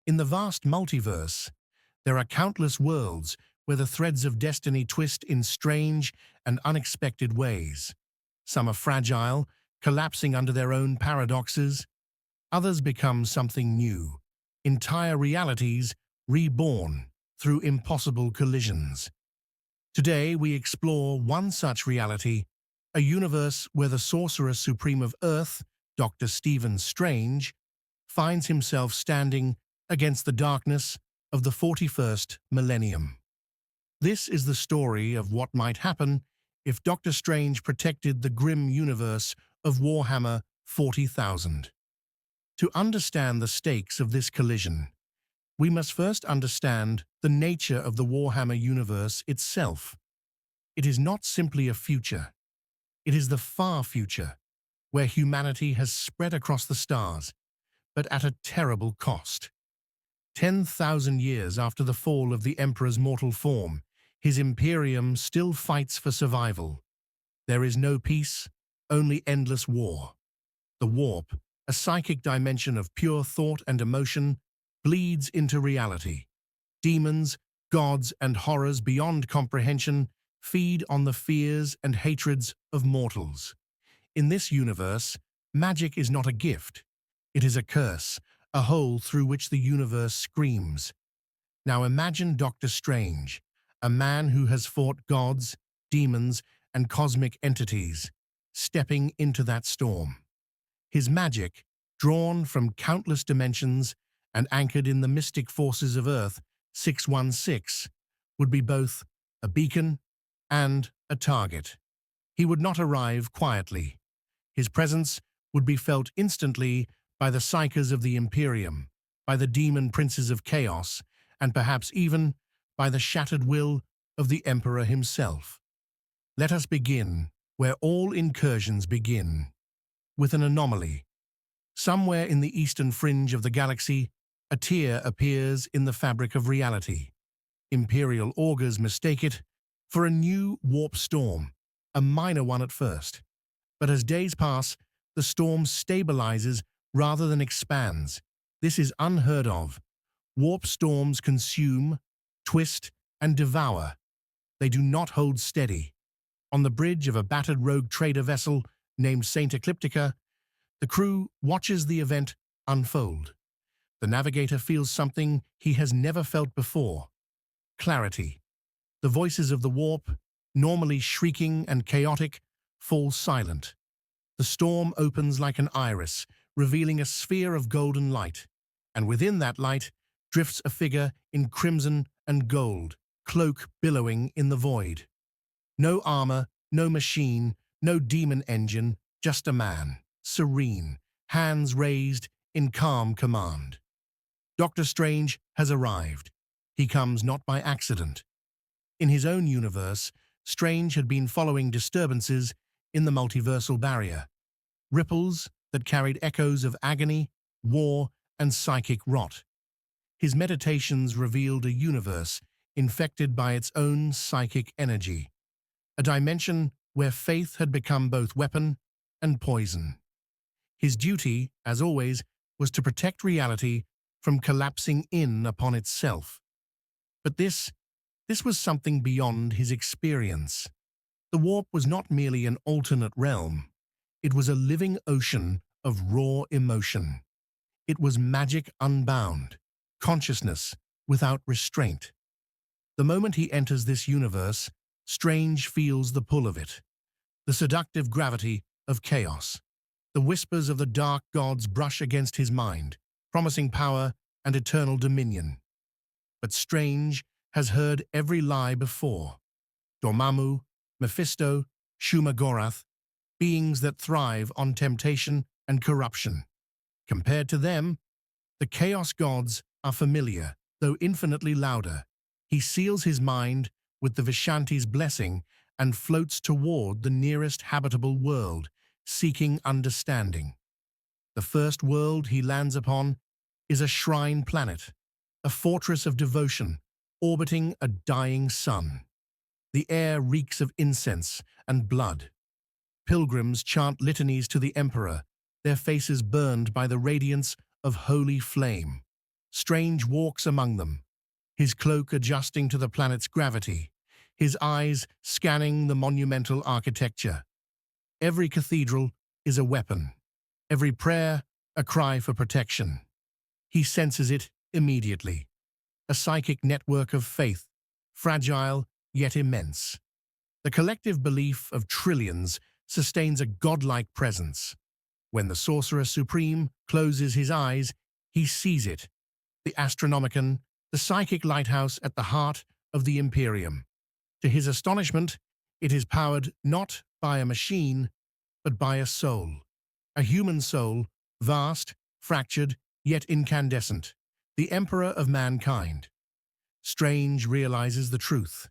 In the vast multiverse, there are countless worlds where the threads of destiny twist in strange and unexpected ways. Some are fragile, collapsing under their own paradoxes. Others become something new, entire realities reborn through impossible collisions. Today we explore one such reality, a universe where the Sorcerer Supreme of Earth, Dr. Stephen Strange, finds himself standing against the darkness of the 41st Millennium. This is the story of what might happen if Dr. Strange protected the grim universe of Warhammer 40,000. To understand the stakes of this collision, we must first understand the nature of the Warhammer universe itself. It is not simply a future. It is the far future, where humanity has spread across the stars, but at a terrible cost. 10,000 years after the fall of the Emperor's mortal form, his Imperium still fights for survival. There is no peace, only endless war. The warp, a psychic dimension of pure thought and emotion, bleeds into reality. Demons, gods, and horrors beyond comprehension feed on the fears and hatreds of mortals. In this universe, magic is not a gift. It is a curse, a hole through which the universe screams. Now imagine Dr. Strange, a man who has fought gods, demons, and cosmic entities, stepping into that storm. His magic, drawn from countless dimensions and anchored in the mystic forces of Earth 616, would be both a beacon and a target. He would not arrive quietly. His presence would be felt instantly by the psychers of the Imperium, by the demon princes of chaos, and perhaps even by the shattered will of the Emperor himself. Let us begin where all incursions begin, with an anomaly. Somewhere in the eastern fringe of the galaxy, a tear appears in the fabric of reality. Imperial augurs mistake it for a new warp storm, a minor one at first. But as days pass, the storm stabilizes rather than expands. This is unheard of. Warp storms consume, twist, and devour. They do not hold steady. On the bridge of a battered rogue trader vessel named Saint Ecliptica, the crew watches the event unfold. The navigator feels something he has never felt before: clarity. The voices of the warp, normally shrieking and chaotic, fall silent. The storm opens like an iris, revealing a sphere of golden light, and within that light drifts a figure in crimson and gold, cloak billowing in the void. No armor, no machine, no demon engine, just a man, serene, hands raised in calm command. Dr. Strange has arrived. He comes not by accident. In his own universe, Strange had been following disturbances in the multiversal barrier, ripples that carried echoes of agony, war, and psychic rot. His meditations revealed a universe infected by its own psychic energy, a dimension where faith had become both weapon and poison. His duty, as always, was to protect reality from collapsing in upon itself. But this was something beyond his experience. The warp was not merely an alternate realm. It was a living ocean of raw emotion. It was magic unbound, consciousness without restraint. The moment he enters this universe, Strange feels the pull of it, the seductive gravity of chaos. The whispers of the dark gods brush against his mind, promising power and eternal dominion. But Strange has heard every lie before. Dormammu, Mephisto, Shumagorath, beings that thrive on temptation and corruption. Compared to them, the Chaos Gods are familiar, though infinitely louder. He seals his mind with the Vishanti's blessing and floats toward the nearest habitable world, seeking understanding. The first world he lands upon is a shrine planet, a fortress of devotion, orbiting a dying sun. The air reeks of incense and blood. Pilgrims chant litanies to the Emperor, their faces burned by the radiance of holy flame. Strange walks among them, his cloak adjusting to the planet's gravity, his eyes scanning the monumental architecture. Every cathedral is a weapon, every prayer a cry for protection. He senses it immediately, a psychic network of faith, fragile yet immense. The collective belief of trillions sustains a godlike presence. When the Sorcerer Supreme closes his eyes, he sees it, the Astronomicon, the psychic lighthouse at the heart of the Imperium. To his astonishment, it is powered not by a machine, but by a soul. A human soul, vast, fractured, yet incandescent, the Emperor of mankind. Strange realizes the truth.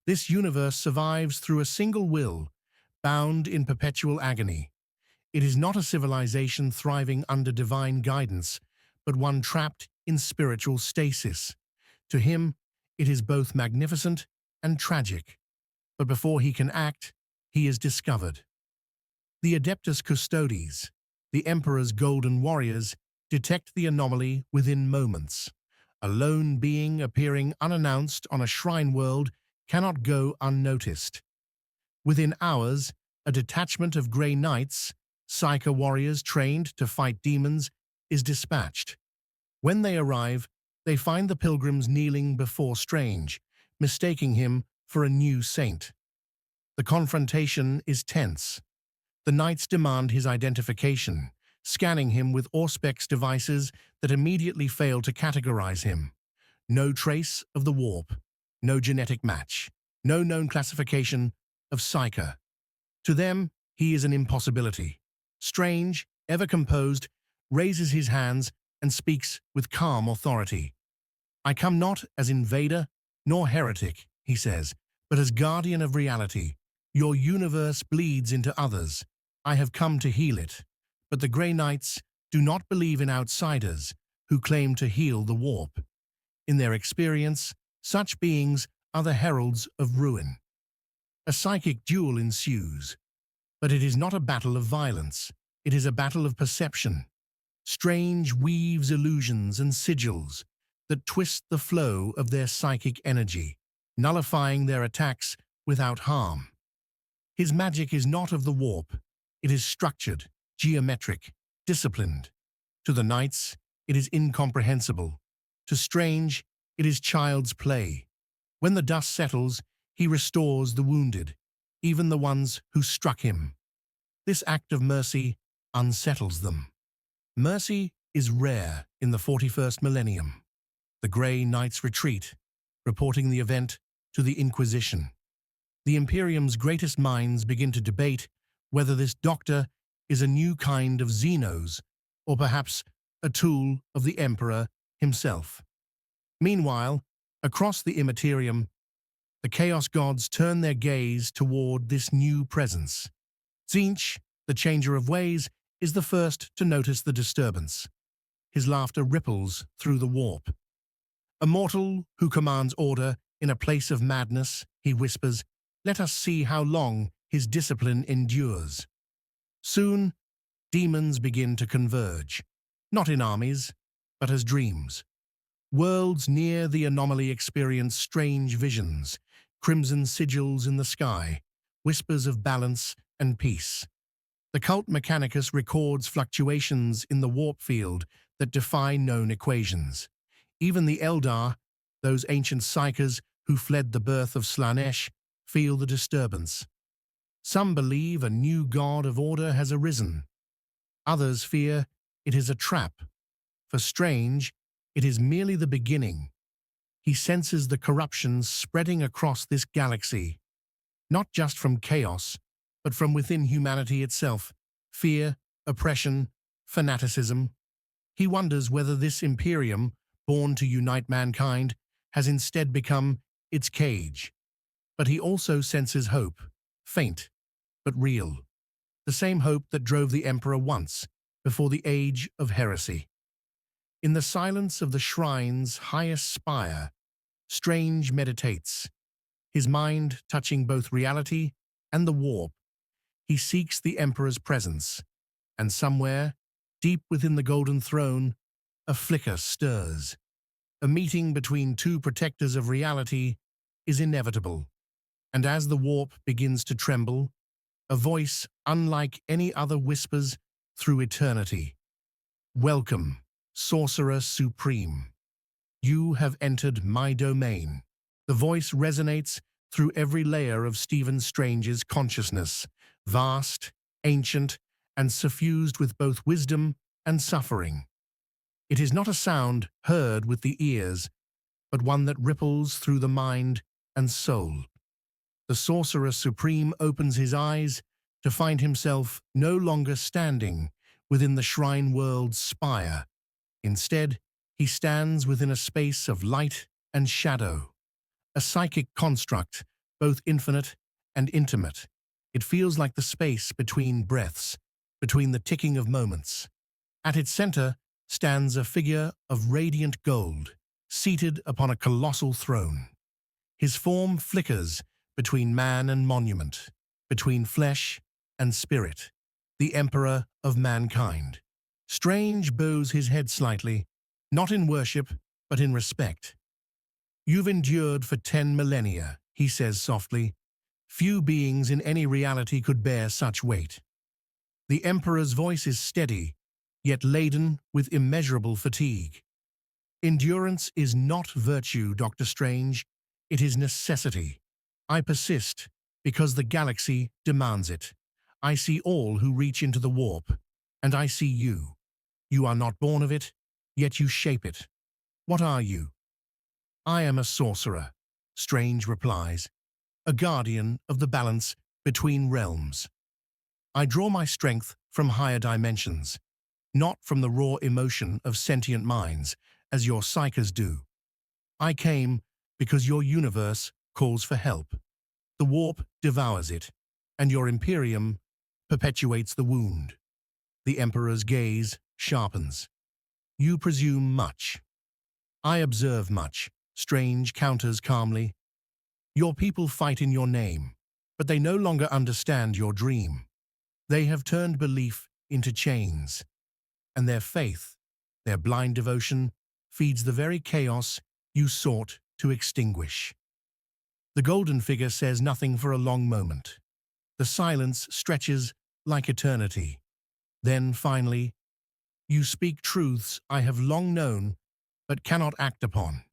This universe survives through a single will, bound in perpetual agony. It is not a civilization thriving under divine guidance, but one trapped in spiritual stasis. To him, it is both magnificent and tragic. But before he can act, he is discovered. The Adeptus Custodes, the Emperor's golden warriors, detect the anomaly within moments. A lone being appearing unannounced on a shrine world cannot go unnoticed. Within hours, a detachment of Grey Knights, Psyker warriors trained to fight demons, is dispatched. When they arrive, they find the pilgrims kneeling before Strange, mistaking him for a new saint. The confrontation is tense. The knights demand his identification, scanning him with Auspex devices that immediately fail to categorize him. No trace of the warp, no genetic match, no known classification of Psyker. To them, he is an impossibility. Strange, ever composed, raises his hands and speaks with calm authority. "I come not as invader nor heretic," he says, "but as guardian of reality. Your universe bleeds into others. I have come to heal it." But the Grey Knights do not believe in outsiders who claim to heal the warp. In their experience, such beings are the heralds of ruin. A psychic duel ensues, but it is not a battle of violence. It is a battle of perception. Strange weaves illusions and sigils that twist the flow of their psychic energy, nullifying their attacks without harm. His magic is not of the warp. It is structured, geometric, disciplined. To the knights, it is incomprehensible. To Strange, it is child's play. When the dust settles, he restores the wounded, even the ones who struck him. This act of mercy unsettles them. Mercy is rare in the 41st millennium. The Grey Knights retreat, reporting the event to the Inquisition. The Imperium's greatest minds begin to debate whether this doctor is a new kind of Xenos, or perhaps a tool of the Emperor himself. Meanwhile, across the Imperium, the Chaos Gods turn their gaze toward this new presence. Tzeentch, the Changer of Ways, is the first to notice the disturbance. His laughter ripples through the warp. "A mortal who commands order in a place of madness," he whispers, "let us see how long his discipline endures." Soon, demons begin to converge, not in armies, but as dreams. Worlds near the anomaly experience strange visions, crimson sigils in the sky, whispers of balance and peace. The cult Mechanicus records fluctuations in the warp field that defy known equations. Even the Eldar, those ancient psychers who fled the birth of Slaanesh, feel the disturbance. Some believe a new god of order has arisen. Others fear it is a trap. For Strange, it is merely the beginning. He senses the corruption spreading across this galaxy, not just from chaos, but from within humanity itself. Fear, oppression, fanaticism. He wonders whether this Imperium, born to unite mankind, has instead become its cage. But he also senses hope, faint, but real. The same hope that drove the Emperor once, before the age of heresy. In the silence of the shrine's highest spire, Strange meditates, his mind touching both reality and the warp. He seeks the Emperor's presence, and somewhere, deep within the Golden Throne, a flicker stirs. A meeting between two protectors of reality is inevitable, and as the warp begins to tremble, a voice unlike any other whispers through eternity. Welcome, Sorcerer Supreme. You have entered my domain. The voice resonates through every layer of Stephen Strange's consciousness, vast, ancient, and suffused with both wisdom and suffering. It is not a sound heard with the ears, but one that ripples through the mind and soul. The Sorcerer Supreme opens his eyes to find himself no longer standing within the shrine world's spire. Instead, he stands within a space of light and shadow, a psychic construct, both infinite and intimate. It feels like the space between breaths, between the ticking of moments. At its center stands a figure of radiant gold, seated upon a colossal throne. His form flickers between man and monument, between flesh and spirit, the Emperor of mankind. Strange bows his head slightly, not in worship, but in respect. You've endured for 10 millennia, he says softly. Few beings in any reality could bear such weight. The Emperor's voice is steady, yet laden with immeasurable fatigue. Endurance is not virtue, Dr. Strange. It is necessity. I persist because the galaxy demands it. I see all who reach into the warp, and I see you. You are not born of it, yet you shape it. What are you? I am a sorcerer, Strange replies, a guardian of the balance between realms. I draw my strength from higher dimensions, not from the raw emotion of sentient minds, as your psychers do. I came because your universe calls for help. The warp devours it, and your Imperium perpetuates the wound. The Emperor's gaze sharpens. You presume much. I observe much, Strange counters calmly. Your people fight in your name, but they no longer understand your dream. They have turned belief into chains, and their faith, their blind devotion, feeds the very chaos you sought to extinguish. The golden figure says nothing for a long moment. The silence stretches like eternity. Then, finally, you speak truths I have long known but cannot act upon.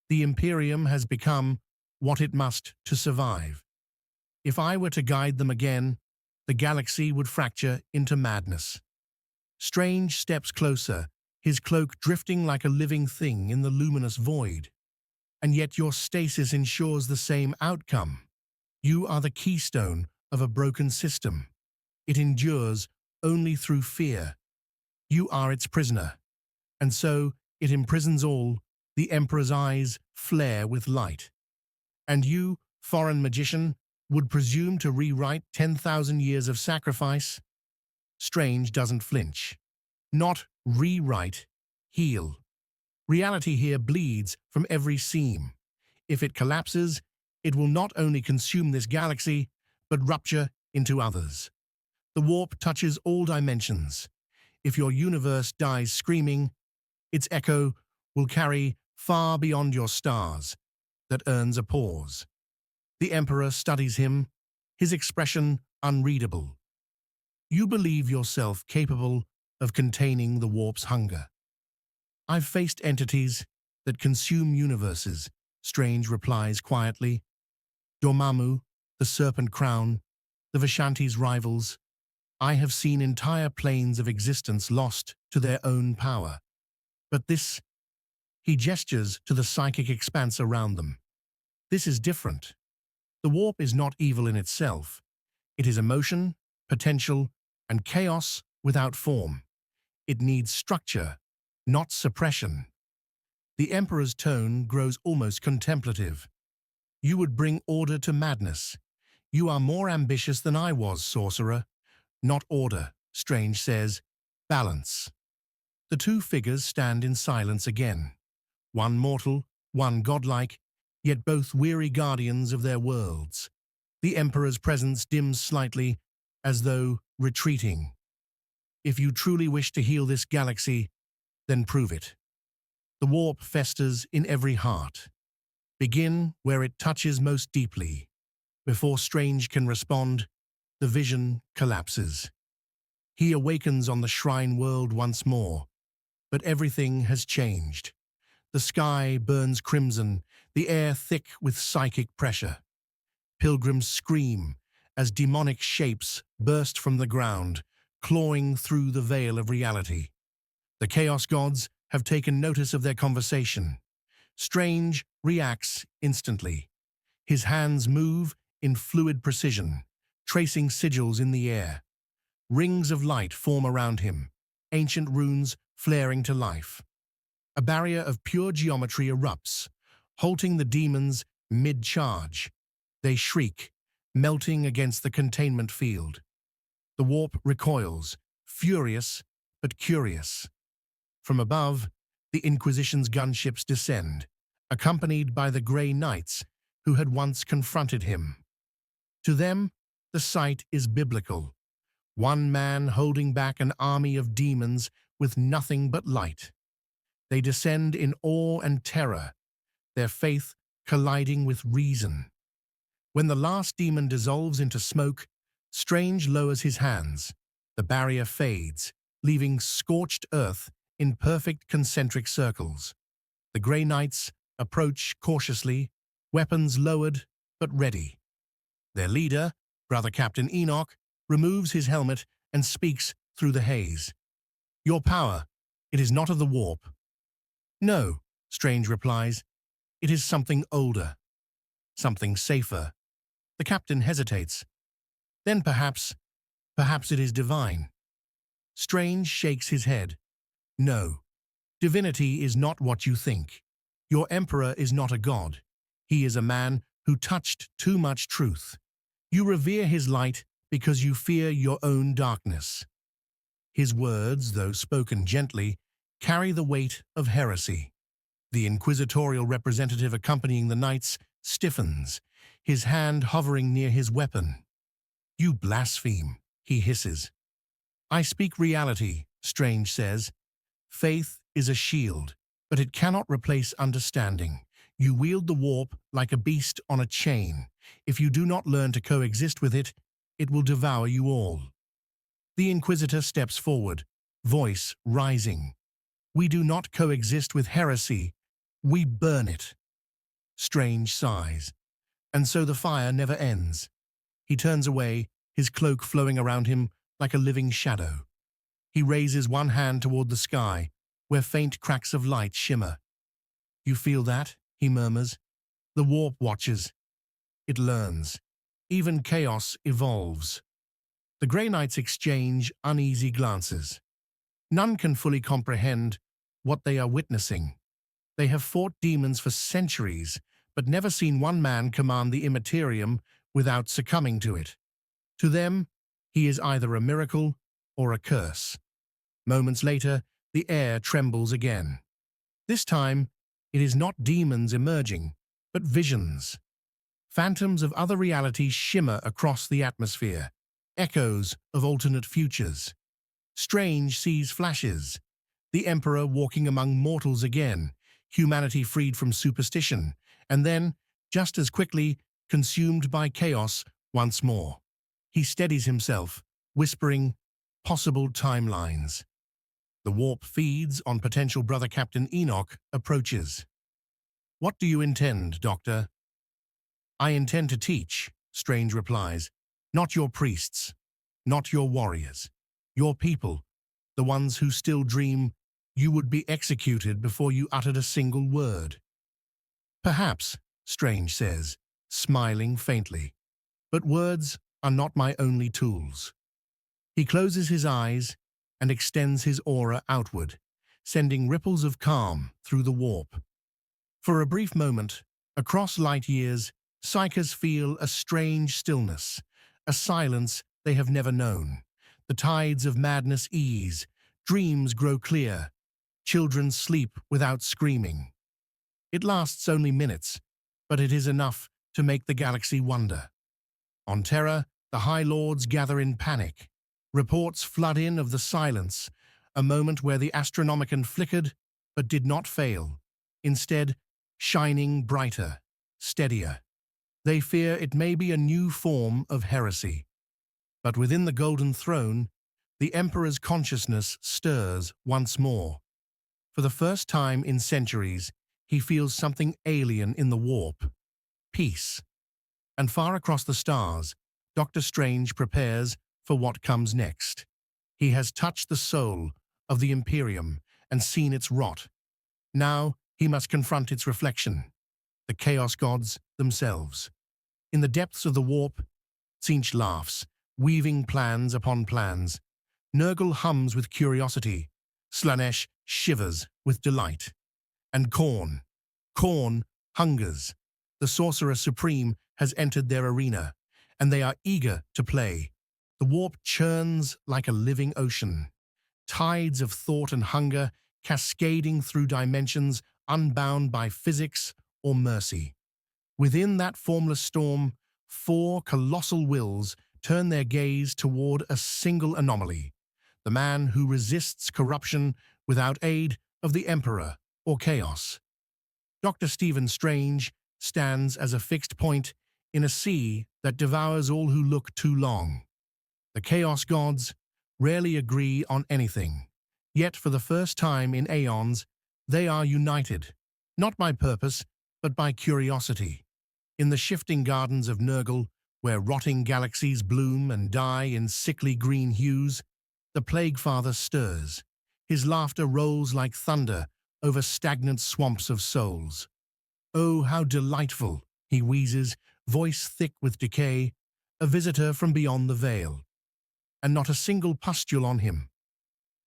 The Imperium has become what it must to survive. If I were to guide them again, the galaxy would fracture into madness. Strange steps closer, his cloak drifting like a living thing in the luminous void. And yet your stasis ensures the same outcome. You are the keystone of a broken system. It endures only through fear. You are its prisoner. And so it imprisons all. The Emperor's eyes flare with light. And you, foreign magician, would presume to rewrite 10,000 years of sacrifice? Strange doesn't flinch. Not rewrite, heal. Reality here bleeds from every seam. If it collapses, it will not only consume this galaxy, but rupture into others. The warp touches all dimensions. If your universe dies screaming, its echo will carry far beyond your stars. That earns a pause. The Emperor studies him, his expression unreadable. You believe yourself capable of containing the warp's hunger. I've faced entities that consume universes, Strange replies quietly. Dormammu, the Serpent Crown, the Vishanti's rivals. I have seen entire planes of existence lost to their own power. But this, he gestures to the psychic expanse around them. This is different. The warp is not evil in itself. It is emotion, potential, and chaos without form. It needs structure, not suppression. The Emperor's tone grows almost contemplative. You would bring order to madness. You are more ambitious than I was, sorcerer. Not order, Strange says. Balance. The two figures stand in silence again. One mortal, one godlike, yet both weary guardians of their worlds. The Emperor's presence dims slightly, as though retreating. If you truly wish to heal this galaxy, then prove it. The warp festers in every heart. Begin where it touches most deeply. Before Strange can respond, the vision collapses. He awakens on the shrine world once more, but everything has changed. The sky burns crimson, the air thick with psychic pressure. Pilgrims scream as demonic shapes burst from the ground, clawing through the veil of reality. The Chaos Gods have taken notice of their conversation. Strange reacts instantly. His hands move in fluid precision, tracing sigils in the air. Rings of light form around him, ancient runes flaring to life. A barrier of pure geometry erupts, halting the demons mid-charge. They shriek, melting against the containment field. The warp recoils, furious but curious. From above, the Inquisition's gunships descend, accompanied by the Grey Knights who had once confronted him. To them, the sight is biblical. One man holding back an army of demons with nothing but light. They descend in awe and terror, their faith colliding with reason. When the last demon dissolves into smoke, Strange lowers his hands. The barrier fades, leaving scorched earth in perfect concentric circles. The Grey Knights approach cautiously, weapons lowered but ready. Their leader, Brother Captain Enoch, removes his helmet and speaks through the haze. "Your power, it is not of the warp." "No," Strange replies. "It is something older, something safer." The captain hesitates. "Then perhaps it is divine." Strange shakes his head. "No, divinity is not what you think. Your emperor is not a god. He is a man who touched too much truth. You revere his light because you fear your own darkness." His words, though spoken gently, carry the weight of heresy. The inquisitorial representative accompanying the knights stiffens, his hand hovering near his weapon. "You blaspheme," he hisses. "I speak reality," Strange says. "Faith is a shield, but it cannot replace understanding. You wield the warp like a beast on a chain. If you do not learn to coexist with it, it will devour you all." The Inquisitor steps forward, voice rising. "We do not coexist with heresy. We burn it." Strange sighs. And so the fire never ends. He turns away, his cloak flowing around him like a living shadow. He raises one hand toward the sky, where faint cracks of light shimmer. "You feel that?" he murmurs. "The warp watches. It learns. Even chaos evolves." The Grey Knights exchange uneasy glances. None can fully comprehend what they are witnessing. They have fought demons for centuries, but never seen one man command the Imperium without succumbing to it. To them, he is either a miracle or a curse. Moments later, the air trembles again. This time, it is not demons emerging, but visions. Phantoms of other realities shimmer across the atmosphere, echoes of alternate futures. Strange sees flashes. The Emperor walking among mortals again, humanity freed from superstition, and then, just as quickly, consumed by chaos once more. He steadies himself, whispering possible timelines. The warp feeds on potential Brother Captain Enoch approaches. "What do you intend, Doctor?" "I intend to teach," Strange replies. "Not your priests, not your warriors. Your people, the ones who still dream you would be executed before you uttered a single word." "Perhaps," Strange says, smiling faintly. "But words are not my only tools." He closes his eyes and extends his aura outward, sending ripples of calm through the warp. For a brief moment, across light years, psychers feel a strange stillness, a silence they have never known. The tides of madness ease, dreams grow clear, children sleep without screaming. It lasts only minutes, but it is enough to make the galaxy wonder. On Terra, the High Lords gather in panic. Reports flood in of the silence, a moment where the Astronomicon flickered, but did not fail, instead shining brighter, steadier. They fear it may be a new form of heresy. But within the Golden Throne, the Emperor's consciousness stirs once more. For the first time in centuries, he feels something alien in the warp: peace. And far across the stars, Doctor Strange prepares for what comes next. He has touched the soul of the Imperium and seen its rot. Now he must confront its reflection, the Chaos Gods themselves. In the depths of the warp, Tzeentch laughs, weaving plans upon plans. Nurgle hums with curiosity. Slaanesh shivers with delight. And Khorne hungers. The Sorcerer Supreme has entered their arena, and they are eager to play. The warp churns like a living ocean, tides of thought and hunger cascading through dimensions unbound by physics or mercy. Within that formless storm, four colossal wills turn their gaze toward a single anomaly: the man who resists corruption without aid of the Emperor or Chaos. Dr. Stephen Strange stands as a fixed point in a sea that devours all who look too long. The Chaos Gods rarely agree on anything, yet for the first time in aeons, they are united, not by purpose, but by curiosity. In the shifting gardens of Nurgle, where rotting galaxies bloom and die in sickly green hues, the Plague Father stirs. His laughter rolls like thunder over stagnant swamps of souls. "Oh, how delightful," he wheezes, voice thick with decay, "a visitor from beyond the veil. And not a single pustule on him.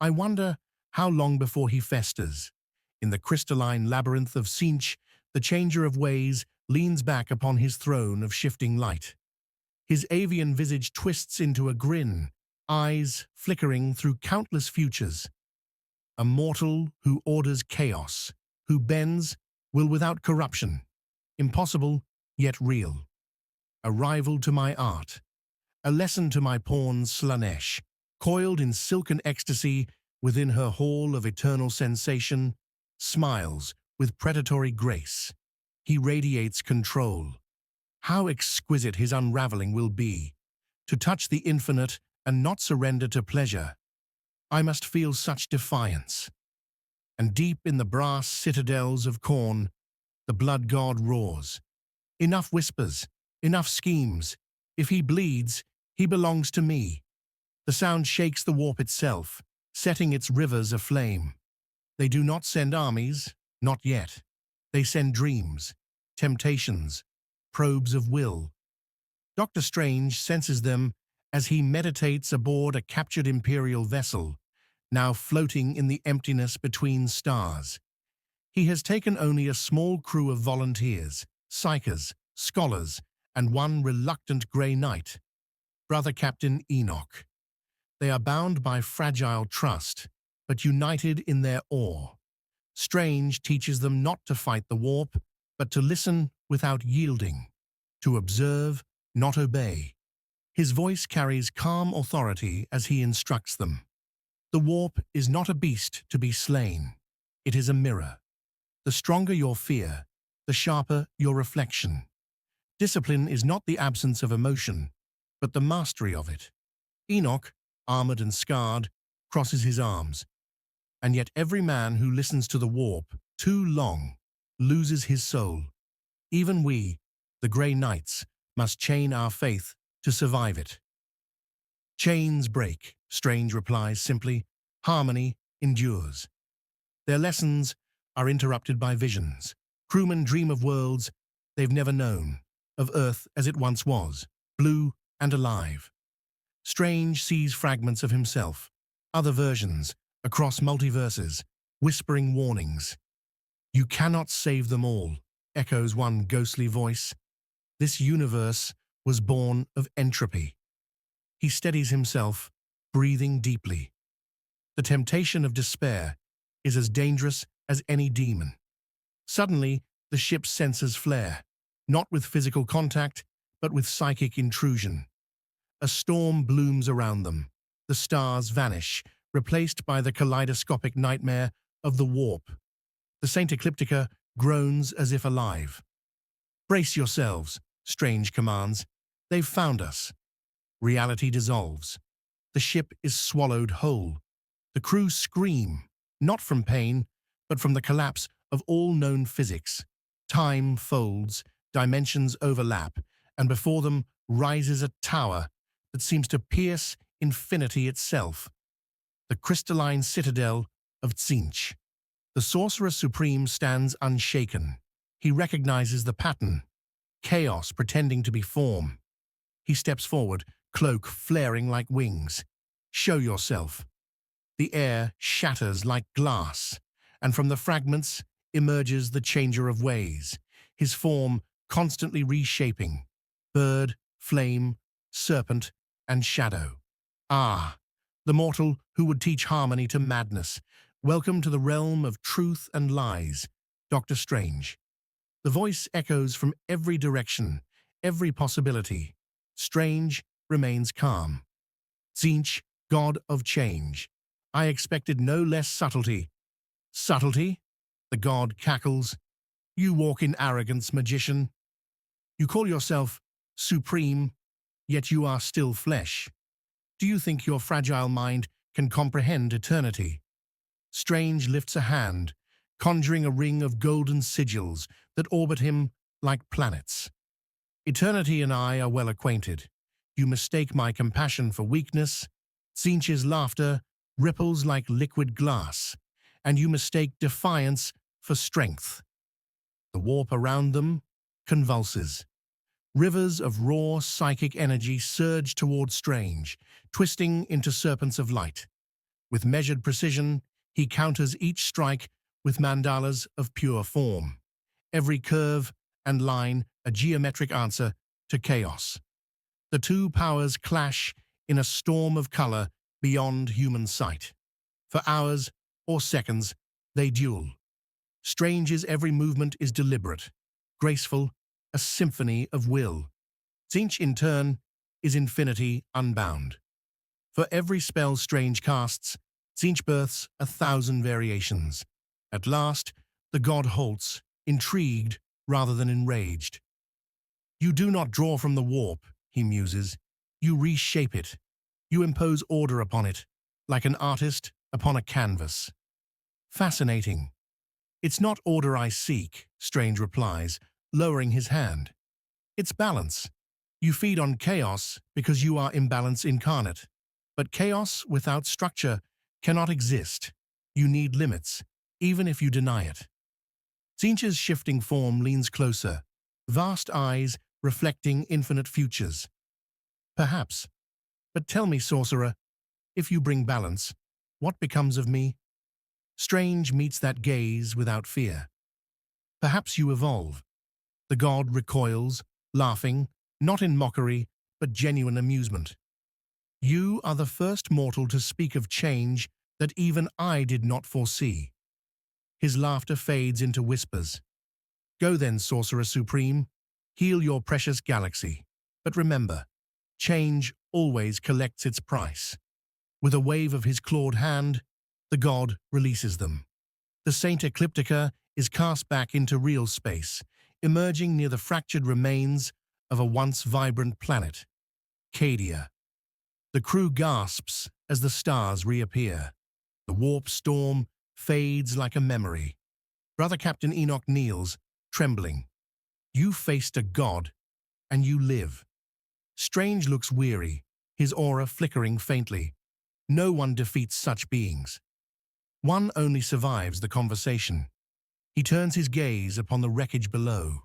I wonder how long before he festers." In the crystalline labyrinth of Tzeentch, the Changer of Ways leans back upon his throne of shifting light. His avian visage twists into a grin, eyes flickering through countless futures. A mortal who orders chaos, who bends, will without corruption. Impossible, yet real. A rival to my art. A lesson to my pawn Slaanesh, coiled in silken ecstasy within her hall of eternal sensation, smiles with predatory grace. He radiates control. How exquisite his unraveling will be. To touch the infinite and not surrender to pleasure. I must feel such defiance. And deep in the brass citadels of Khorne, the blood god roars. Enough whispers, enough schemes. If he bleeds, he belongs to me. The sound shakes the warp itself, setting its rivers aflame. They do not send armies, not yet. They send dreams, temptations, probes of will. Doctor Strange senses them as he meditates aboard a captured Imperial vessel, now floating in the emptiness between stars. He has taken only a small crew of volunteers, psychers, scholars, and one reluctant Grey Knight, Brother Captain Enoch. They are bound by fragile trust, but united in their awe. Strange teaches them not to fight the warp, but to listen without yielding, to observe, not obey. His voice carries calm authority as he instructs them. The warp is not a beast to be slain. It is a mirror. The stronger your fear, the sharper your reflection. Discipline is not the absence of emotion, but the mastery of it. Enoch, armored and scarred, crosses his arms. And yet every man who listens to the warp too long loses his soul. Even we, the Grey Knights, must chain our faith to survive it. Chains break, Strange replies simply. Harmony endures. Their lessons are interrupted by visions. Crewmen dream of worlds they've never known, of Earth as it once was, blue and alive. Strange sees fragments of himself, other versions, across multiverses, whispering warnings. "You cannot save them all," echoes one ghostly voice. "This universe was born of entropy." He steadies himself, breathing deeply. The temptation of despair is as dangerous as any demon. Suddenly, the ship's sensors flare, not with physical contact, but with psychic intrusion. A storm blooms around them. The stars vanish, replaced by the kaleidoscopic nightmare of the warp. The Saint Ecliptica groans as if alive. Brace yourselves, Strange commands. They've found us. Reality dissolves. The ship is swallowed whole. The crew scream, not from pain, but from the collapse of all known physics. Time folds, dimensions overlap, and before them rises a tower that seems to pierce infinity itself. The crystalline citadel of Tzeentch. The Sorcerer Supreme stands unshaken. He recognizes the pattern, chaos pretending to be form. He steps forward, cloak flaring like wings. Show yourself. The air shatters like glass, and from the fragments emerges the Changer of Ways, his form constantly reshaping. Bird, flame, serpent, and shadow. Ah, the mortal who would teach harmony to madness. Welcome to the realm of truth and lies, Doctor Strange. The voice echoes from every direction, every possibility. Strange remains calm. Tzeentch, god of change. I expected no less subtlety. Subtlety? The god cackles. You walk in arrogance, magician. You call yourself supreme, yet you are still flesh. Do you think your fragile mind can comprehend eternity? Strange lifts a hand, conjuring a ring of golden sigils that orbit him like planets. Eternity and I are well acquainted. You mistake my compassion for weakness. Tzeentch's laughter ripples like liquid glass, and you mistake defiance for strength. The warp around them convulses. Rivers of raw psychic energy surge toward Strange, twisting into serpents of light. With measured precision, he counters each strike with mandalas of pure form. Every curve and line a geometric answer to chaos. The two powers clash in a storm of color beyond human sight. For hours or seconds, they duel. Strange's every movement is deliberate, graceful, a symphony of will. Tzeentch, in turn, is infinity unbound. For every spell Strange casts, Tzeentch births 1,000 variations. At last, the god halts, intrigued rather than enraged. You do not draw from the warp, he muses. You reshape it. You impose order upon it, like an artist upon a canvas. Fascinating. It's not order I seek, Strange replies, lowering his hand. It's balance. You feed on chaos because you are imbalance incarnate. But chaos without structure cannot exist. You need limits, even if you deny it. Tzeentch's shifting form leans closer, vast eyes reflecting infinite futures. Perhaps. But tell me, sorcerer, if you bring balance, what becomes of me? Strange meets that gaze without fear. Perhaps you evolve. The god recoils, laughing, not in mockery, but genuine amusement. You are the first mortal to speak of change that even I did not foresee. His laughter fades into whispers. Go then, Sorcerer Supreme, heal your precious galaxy. But remember, change always collects its price. With a wave of his clawed hand, the god releases them. The Saint Ecliptica is cast back into real space, emerging near the fractured remains of a once vibrant planet, Cadia. The crew gasps as the stars reappear. The warp storm fades like a memory. Brother Captain Enoch kneels, trembling. You faced a god, and you live. Strange looks weary, his aura flickering faintly. No one defeats such beings. One only survives the conversation. He turns his gaze upon the wreckage below.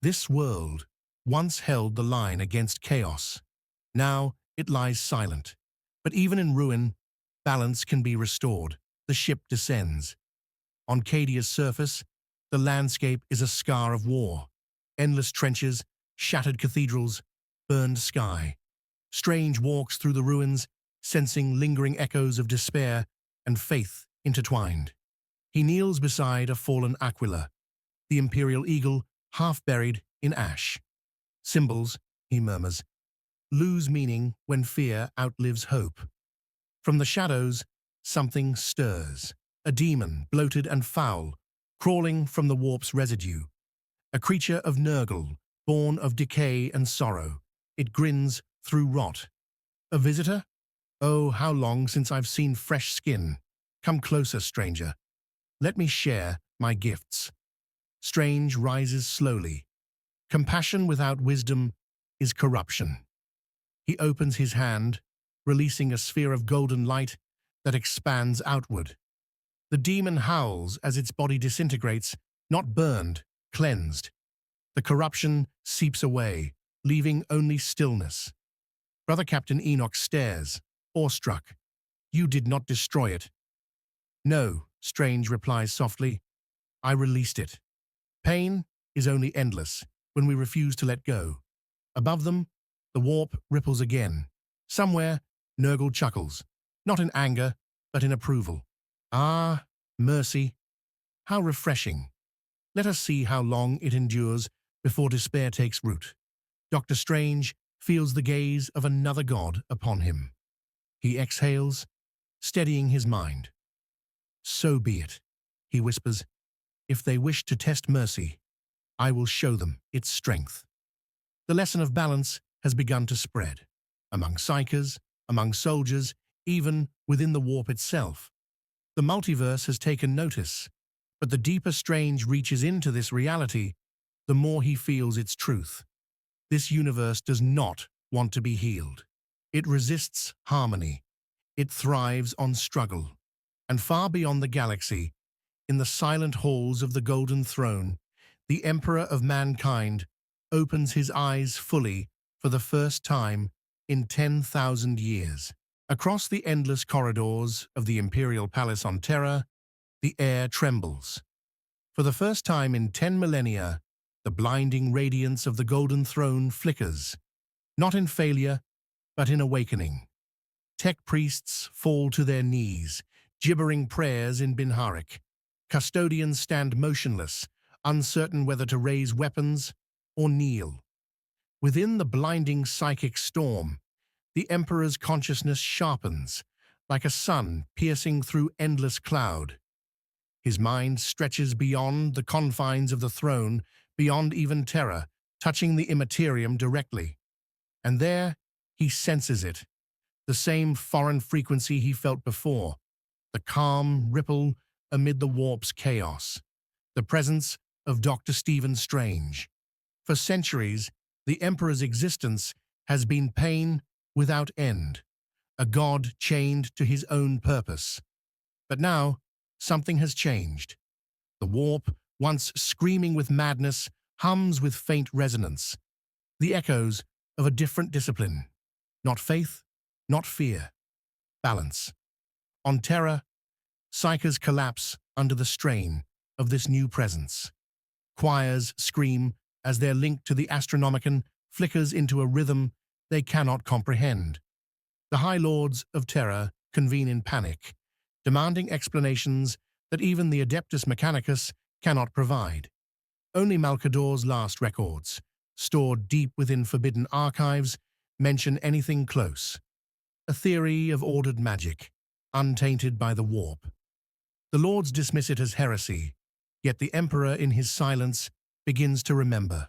This world once held the line against chaos. Now it lies silent. But even in ruin, balance can be restored. The ship descends. On Cadia's surface, the landscape is a scar of war. Endless trenches, shattered cathedrals, burned sky. Strange walks through the ruins, sensing lingering echoes of despair and faith intertwined. He kneels beside a fallen Aquila, the imperial eagle half buried in ash. Symbols, he murmurs, lose meaning when fear outlives hope. From the shadows, something stirs. A demon, bloated and foul, crawling from the warp's residue. A creature of Nurgle, born of decay and sorrow. It grins through rot. A visitor? Oh, how long since I've seen fresh skin. Come closer, stranger. Let me share my gifts. Strange rises slowly. Compassion without wisdom is corruption. He opens his hand, releasing a sphere of golden light that expands outward. The demon howls as its body disintegrates, not burned, cleansed. The corruption seeps away, leaving only stillness. Brother Captain Enoch stares, awestruck. You did not destroy it. No, Strange replies softly. I released it. Pain is only endless when we refuse to let go. Above them, the warp ripples again. Somewhere, Nurgle chuckles, not in anger, but in approval. Ah, mercy. How refreshing. Let us see how long it endures before despair takes root. Dr. Strange feels the gaze of another god upon him. He exhales, steadying his mind. So be it, he whispers. If they wish to test mercy, I will show them its strength. The lesson of balance has begun to spread. Among psychers, among soldiers, even within the warp itself. The multiverse has taken notice, but the deeper Strange reaches into this reality, the more he feels its truth. This universe does not want to be healed. It resists harmony. It thrives on struggle. And far beyond the galaxy, in the silent halls of the Golden Throne, the Emperor of Mankind opens his eyes fully for the first time in 10,000 years. Across the endless corridors of the Imperial Palace on Terra, the air trembles. For the first time in 10 millennia, the blinding radiance of the Golden Throne flickers, not in failure, but in awakening. Tech priests fall to their knees, gibbering prayers in Binharik. Custodians stand motionless, uncertain whether to raise weapons or kneel. Within the blinding psychic storm, the Emperor's consciousness sharpens, like a sun piercing through endless cloud. His mind stretches beyond the confines of the throne, beyond even Terra, touching the Imperium directly. And there, he senses it, the same foreign frequency he felt before, the calm ripple amid the warp's chaos, the presence of Dr. Stephen Strange. For centuries, the Emperor's existence has been pain without end, a god chained to his own purpose. But now, something has changed. The warp, once screaming with madness, hums with faint resonance, the echoes of a different discipline. Not faith, not fear. Balance. On Terra, psychers collapse under the strain of this new presence. Choirs scream as their link to the Astronomicon flickers into a rhythm they cannot comprehend. The High Lords of Terra convene in panic, demanding explanations that even the Adeptus Mechanicus cannot provide. Only Malkador's last records, stored deep within forbidden archives, mention anything close. A theory of ordered magic, untainted by the warp. The Lords dismiss it as heresy, yet the Emperor in his silence begins to remember.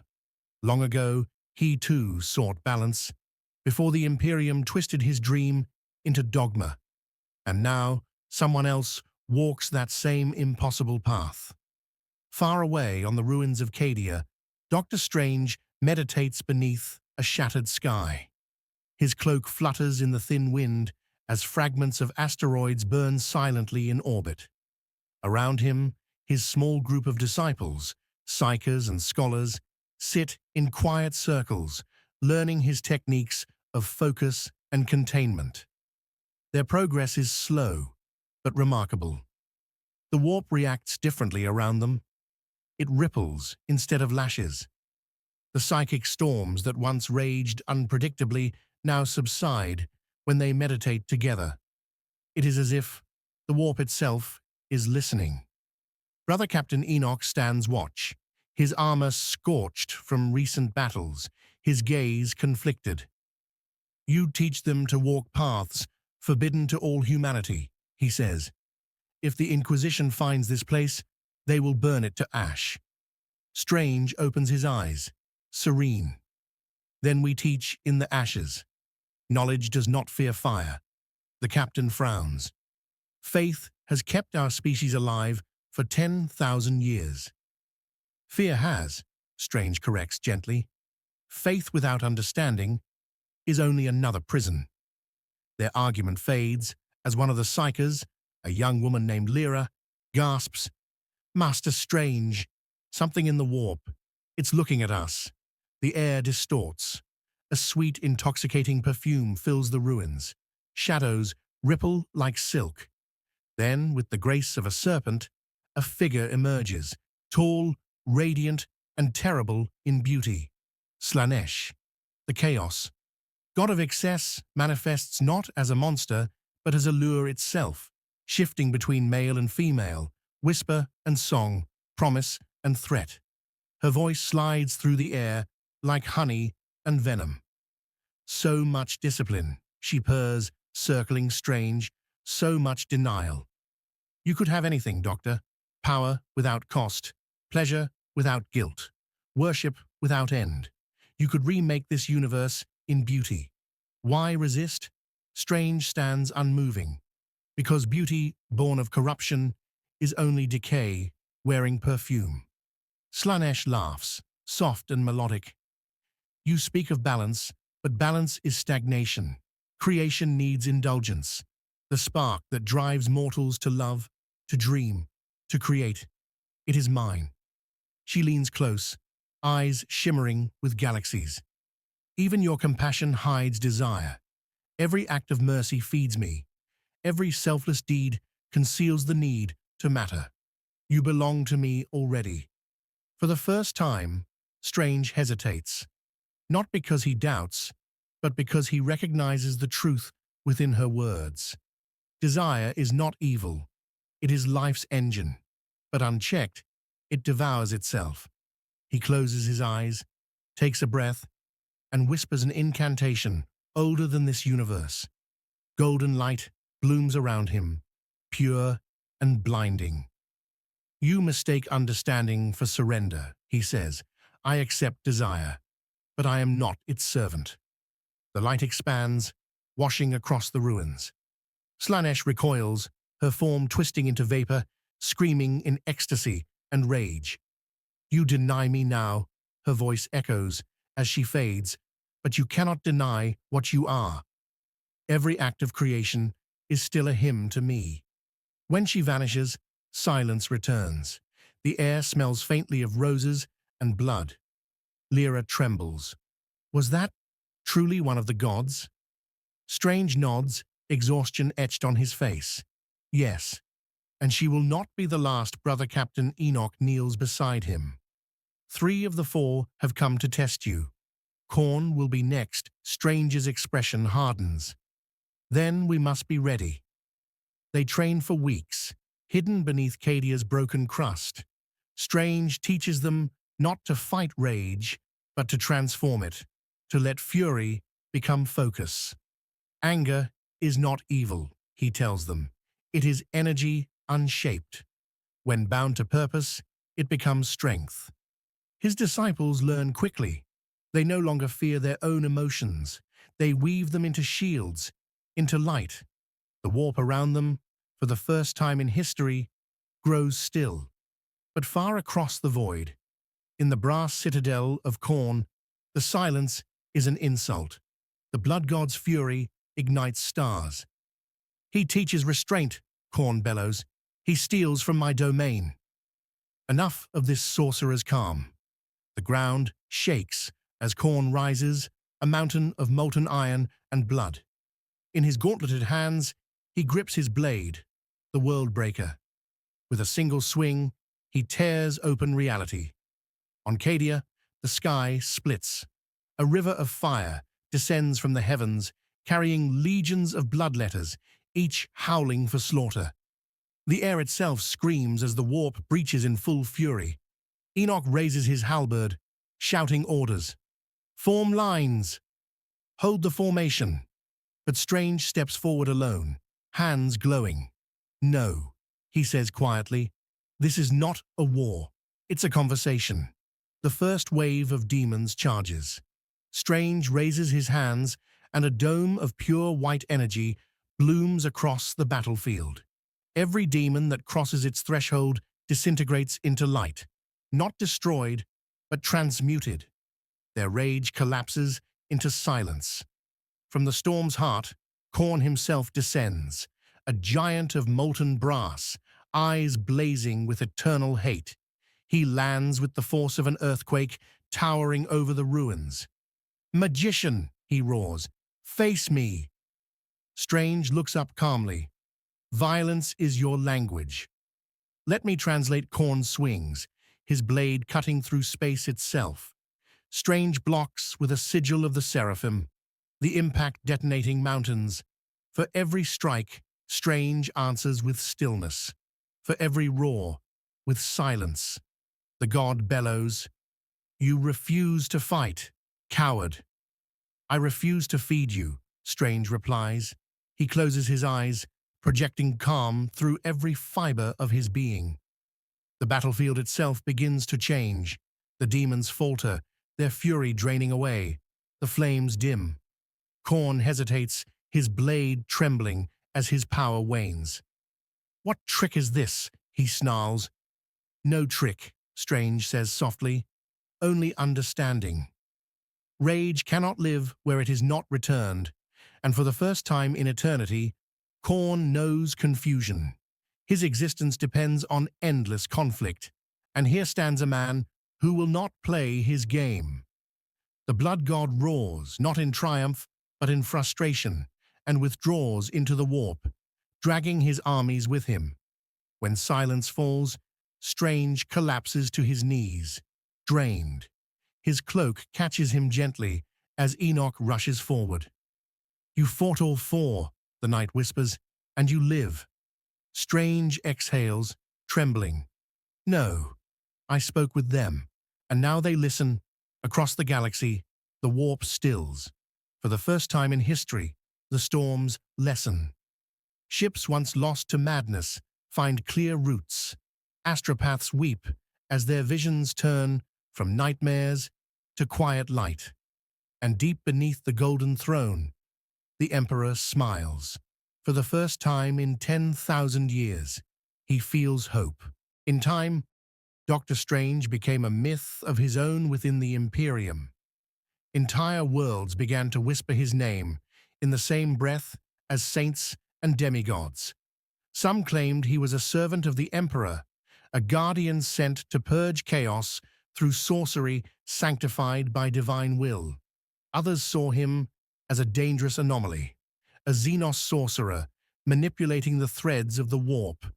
Long ago, he too sought balance, before the Imperium twisted his dream into dogma. And now, someone else walks that same impossible path. Far away on the ruins of Cadia, Dr. Strange meditates beneath a shattered sky. His cloak flutters in the thin wind as fragments of asteroids burn silently in orbit. Around him, his small group of disciples, psychers and scholars, sit in quiet circles, learning his techniques of focus and containment. Their progress is slow, but remarkable. The warp reacts differently around them. It ripples instead of lashes. The psychic storms that once raged unpredictably now subside when they meditate together. It is as if the warp itself is listening. Brother Captain Enoch stands watch, his armor scorched from recent battles, his gaze conflicted. You teach them to walk paths forbidden to all humanity, he says. If the Inquisition finds this place, They will burn it to ash. Strange opens his eyes, serene. Then we teach in the ashes. Knowledge does not fear fire. The captain frowns. Faith has kept our species alive for 10,000 years. Fear has, Strange corrects gently. Faith without understanding is only another prison. Their argument fades as one of the psychers, a young woman named Lyra, gasps, "Master Strange, something in the warp. It's looking at us." The air distorts. A sweet, intoxicating perfume fills the ruins. Shadows ripple like silk. Then, with the grace of a serpent, a figure emerges, tall, radiant, and terrible in beauty. Slaanesh, the chaos, god of excess, manifests not as a monster, but as a lure itself, shifting between male and female, whisper and song, promise and threat. Her voice slides through the air like honey and venom. So much discipline, she purrs, circling Strange, so much denial. You could have anything, Doctor. Power without cost, pleasure without guilt, worship without end. You could remake this universe in beauty. Why resist? Strange stands unmoving. Because beauty, born of corruption, is only decay, wearing perfume. Slaanesh laughs, soft and melodic. You speak of balance, but balance is stagnation. Creation needs indulgence. The spark that drives mortals to love, to dream, to create. It is mine. She leans close, eyes shimmering with galaxies. Even your compassion hides desire. Every act of mercy feeds me. Every selfless deed conceals the need to matter. You belong to me already. For the first time, Strange hesitates. Not because he doubts, but because he recognizes the truth within her words. Desire is not evil. It is life's engine. But unchecked, it devours itself. He closes his eyes, takes a breath, and whispers an incantation older than this universe. Golden light blooms around him, pure and blinding. You mistake understanding for surrender, he says. I accept desire, but I am not its servant. The light expands, washing across the ruins. Slaanesh recoils, her form twisting into vapor, screaming in ecstasy and rage. You deny me now, her voice echoes as she fades, but you cannot deny what you are. Every act of creation is still a hymn to me. When she vanishes, silence returns. The air smells faintly of roses and blood. Lyra trembles. Was that truly one of the gods? Strange nods, exhaustion etched on his face. Yes, and she will not be the last. Brother Captain Enoch kneels beside him. 3 of the 4 have come to test you. Khorne will be next. Strange's expression hardens. Then we must be ready. They train for weeks, hidden beneath Cadia's broken crust. Strange teaches them not to fight rage, but to transform it, to let fury become focus. Anger is not evil, he tells them. It is energy unshaped. When bound to purpose, it becomes strength. His disciples learn quickly. They no longer fear their own emotions. They weave them into shields, into light. The warp around them, for the first time in history, grows still. But far across the void, in the brass citadel of Khorne, the silence is an insult. The blood god's fury ignites stars. He teaches restraint, Khorne bellows. He steals from my domain. Enough of this sorcerer's calm. The ground shakes as Khorne rises, a mountain of molten iron and blood. In his gauntleted hands, he grips his blade, the world breaker. With a single swing, he tears open reality. On Cadia, the sky splits. A river of fire descends from the heavens, carrying legions of bloodletters, each howling for slaughter. The air itself screams as the warp breaches in full fury. Enoch raises his halberd, shouting orders. Form lines! Hold the formation! But Strange steps forward alone, hands glowing. No, he says quietly. This is not a war. It's a conversation. The first wave of demons charges. Strange raises his hands, and a dome of pure white energy blooms across the battlefield. Every demon that crosses its threshold disintegrates into light, not destroyed, but transmuted. Their rage collapses into silence. From the storm's heart, Khorne himself descends, a giant of molten brass, eyes blazing with eternal hate. He lands with the force of an earthquake, towering over the ruins. "Magician," he roars, "face me!" Strange looks up calmly. "Violence is your language." Let me translate Khorne's swings, his blade cutting through space itself. Strange blocks with a sigil of the seraphim, the impact detonating mountains. For every strike, Strange answers with stillness. For every roar, with silence. The god bellows, "You refuse to fight, coward." "I refuse to feed you," Strange replies. He closes his eyes, projecting calm through every fiber of his being. The battlefield itself begins to change. The demons falter, their fury draining away. The flames dim. Khorne hesitates, his blade trembling as his power wanes. "What trick is this?" he snarls. "No trick," Strange says softly. "Only understanding." Rage cannot live where it is not returned, and for the first time in eternity, Khorne knows confusion. His existence depends on endless conflict, and here stands a man who will not play his game. The blood god roars, not in triumph, but in frustration, and withdraws into the warp, dragging his armies with him. When silence falls, Strange collapses to his knees, drained. His cloak catches him gently as Enoch rushes forward. "You fought all four," the knight whispers, "and you live." Strange exhales, trembling. "No, I spoke with them, and now they listen." Across the galaxy, the warp stills. For the first time in history, the storms lessen. Ships once lost to madness find clear routes. Astropaths weep as their visions turn from nightmares to quiet light. And deep beneath the golden throne, the Emperor smiles. For the first time in 10,000 years, he feels hope. In time, Doctor Strange became a myth of his own within the Imperium. Entire worlds began to whisper his name in the same breath as saints and demigods. Some claimed he was a servant of the Emperor, a guardian sent to purge chaos through sorcery sanctified by divine will. Others saw him as a dangerous anomaly, a Xenos sorcerer manipulating the threads of the warp,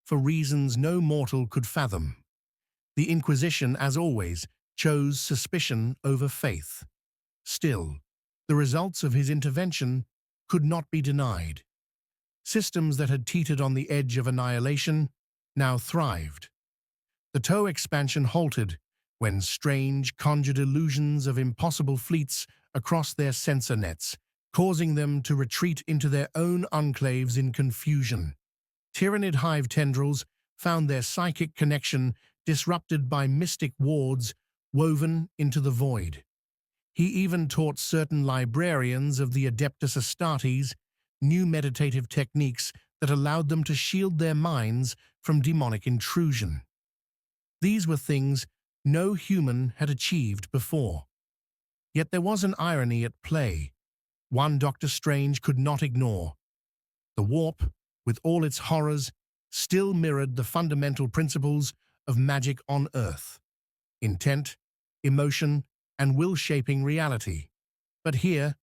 for reasons no mortal could fathom. The Inquisition, as always, chose suspicion over faith. Still, the results of his intervention could not be denied. Systems that had teetered on the edge of annihilation now thrived. The TOE expansion halted when Strange conjured illusions of impossible fleets across their sensor nets, causing them to retreat into their own enclaves in confusion. Tyrannid hive tendrils found their psychic connection disrupted by mystic wards woven into the void. He even taught certain librarians of the Adeptus Astartes new meditative techniques that allowed them to shield their minds from demonic intrusion. These were things no human had achieved before. Yet there was an irony at play, one Doctor Strange could not ignore. The warp, with all its horrors, still mirrored the fundamental principles of magic on Earth: intent, emotion, and will shaping reality. But here,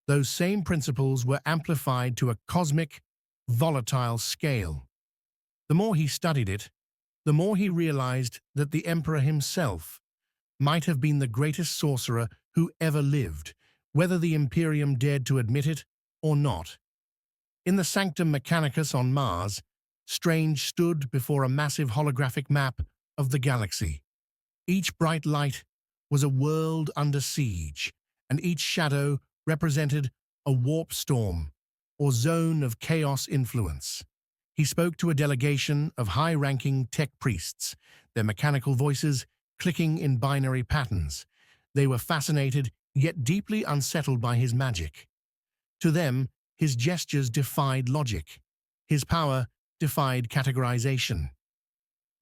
those same principles were amplified to a cosmic, volatile scale. The more he studied it, the more he realized that the Emperor himself might have been the greatest sorcerer who ever lived, whether the Imperium dared to admit it or not. In the Sanctum Mechanicus on Mars, Strange stood before a massive holographic map of the galaxy. Each bright light was a world under siege, and each shadow represented a warp storm or zone of chaos influence. He spoke to a delegation of high-ranking tech priests, their mechanical voices clicking in binary patterns. They were fascinated, yet deeply unsettled by his magic. To them, his gestures defied logic. His power defied categorization.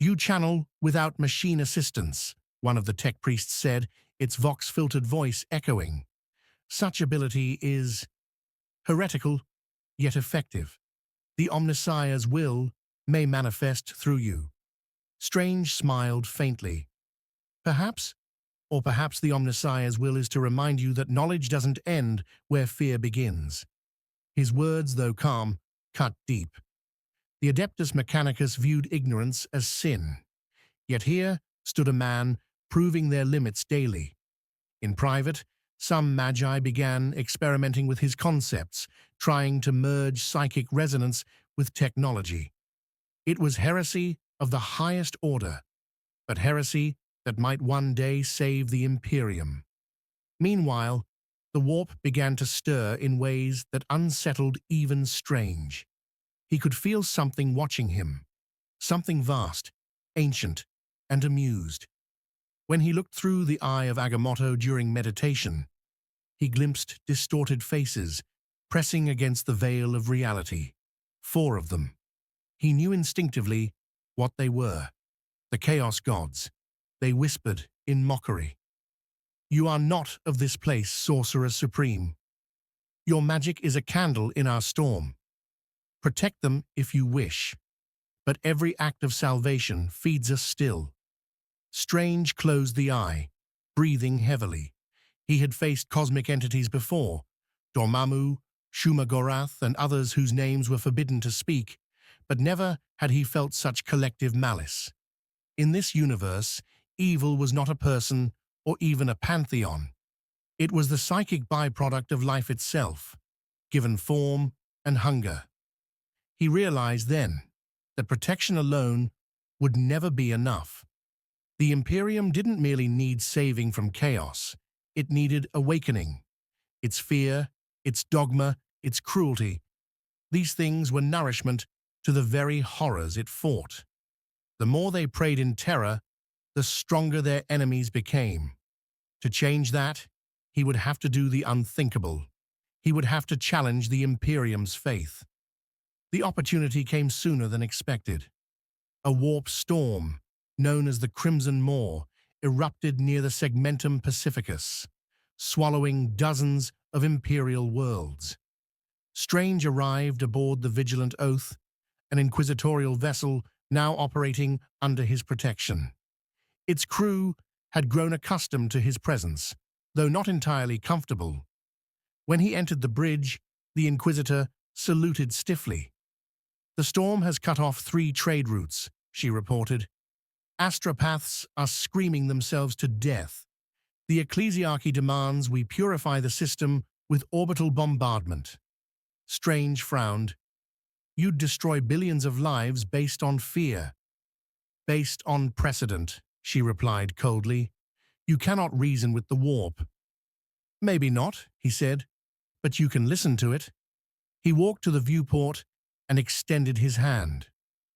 "You channel without machine assistance," one of the tech priests said, its vox-filtered voice echoing. "Such ability is heretical, yet effective. The Omnissiah's will may manifest through you." Strange smiled faintly. "Perhaps, or perhaps the Omnissiah's will is to remind you that knowledge doesn't end where fear begins." His words, though calm, cut deep. The Adeptus Mechanicus viewed ignorance as sin. Yet here stood a man proving their limits daily. In private, some magi began experimenting with his concepts, trying to merge psychic resonance with technology. It was heresy of the highest order, but heresy that might one day save the Imperium. Meanwhile, the warp began to stir in ways that unsettled even Strange. He could feel something watching him, something vast, ancient, and amused. When he looked through the eye of Agamotto during meditation, he glimpsed distorted faces pressing against the veil of reality. 4 of them. He knew instinctively what they were. The Chaos Gods. They whispered in mockery. "You are not of this place, Sorcerer Supreme. Your magic is a candle in our storm. Protect them if you wish. But every act of salvation feeds us still." Strange closed the eye, breathing heavily. He had faced cosmic entities before, Dormammu, Shumagorath, and others whose names were forbidden to speak, but never had he felt such collective malice. In this universe, evil was not a person or even a pantheon. It was the psychic byproduct of life itself, given form and hunger. He realized then that protection alone would never be enough. The Imperium didn't merely need saving from chaos, it needed awakening. Its fear, its dogma, its cruelty, these things were nourishment to the very horrors it fought. The more they preyed in terror, the stronger their enemies became. To change that, he would have to do the unthinkable. He would have to challenge the Imperium's faith. The opportunity came sooner than expected. A warp storm, known as the Crimson Maw, erupted near the Segmentum Pacificus, swallowing dozens of Imperial worlds. Strange arrived aboard the Vigilant Oath, an inquisitorial vessel now operating under his protection. Its crew had grown accustomed to his presence, though not entirely comfortable. When he entered the bridge, the Inquisitor saluted stiffly. "The storm has cut off 3 trade routes," she reported. "Astropaths are screaming themselves to death. The Ecclesiarchy demands we purify the system with orbital bombardment." Strange frowned. "You'd destroy billions of lives based on fear." "Based on precedent," she replied coldly. "You cannot reason with the warp." "Maybe not," he said, "but you can listen to it." He walked to the viewport and extended his hand.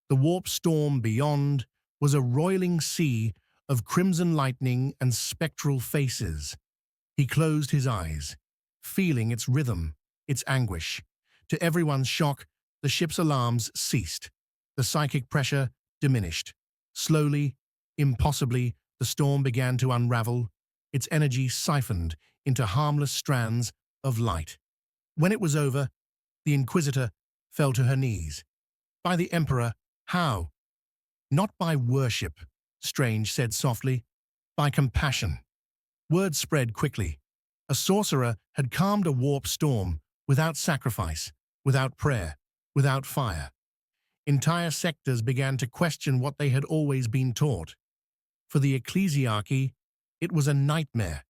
The warp storm beyond was a roiling sea of crimson lightning and spectral faces. He closed his eyes, feeling its rhythm, its anguish. To everyone's shock, the ship's alarms ceased. The psychic pressure diminished. Slowly, impossibly, the storm began to unravel, its energy siphoned into harmless strands of light. When it was over, the Inquisitor fell to her knees. "By the Emperor, how?" "Not by worship," Strange said softly, "by compassion." Word spread quickly. A sorcerer had calmed a warp storm without sacrifice, without prayer, without fire. Entire sectors began to question what they had always been taught. For the Ecclesiarchy, it was a nightmare.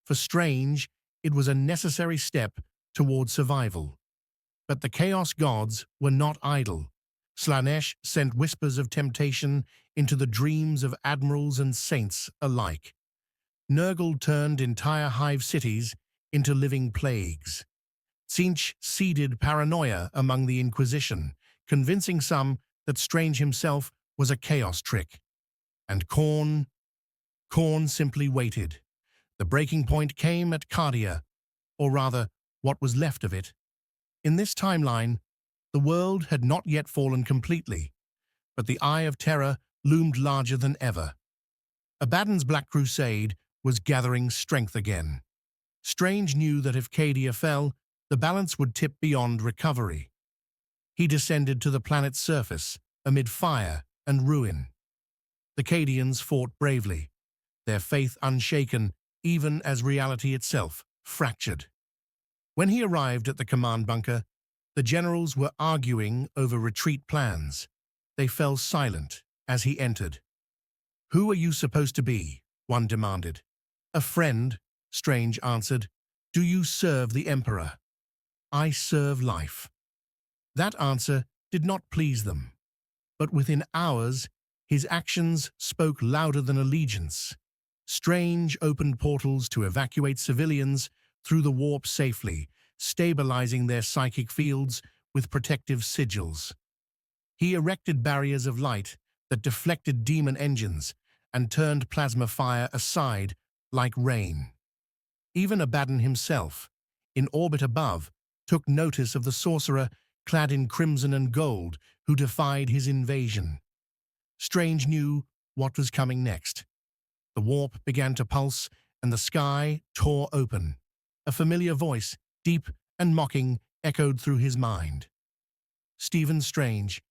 For Strange, it was a necessary step toward survival. But the Chaos Gods were not idle. Slanesh sent whispers of temptation into the dreams of admirals and saints alike. Nurgle turned entire hive cities into living plagues. Tzeentch seeded paranoia among the Inquisition, convincing some that Strange himself was a chaos trick. And Korn simply waited. The breaking point came at Cardia, or rather, what was left of it. In this timeline, the world had not yet fallen completely, but the Eye of Terror loomed larger than ever. Abaddon's Black Crusade was gathering strength again. Strange knew that if Cardia fell, the balance would tip beyond recovery. He descended to the planet's surface, amid fire and ruin. The Cadians fought bravely, their faith unshaken even as reality itself fractured. When he arrived at the command bunker, the generals were arguing over retreat plans. They fell silent as he entered. "Who are you supposed to be?" one demanded. "A friend," Strange answered. "Do you serve the Emperor?" "I serve life." That answer did not please them, but within hours, his actions spoke louder than allegiance. Strange opened portals to evacuate civilians through the warp safely, stabilizing their psychic fields with protective sigils. He erected barriers of light that deflected demon engines and turned plasma fire aside like rain. Even Abaddon himself, in orbit above, took notice of the sorcerer clad in crimson and gold who defied his invasion. Strange knew what was coming next. The warp began to pulse, and the sky tore open. A familiar voice, deep and mocking, echoed through his mind. "Stephen Strange,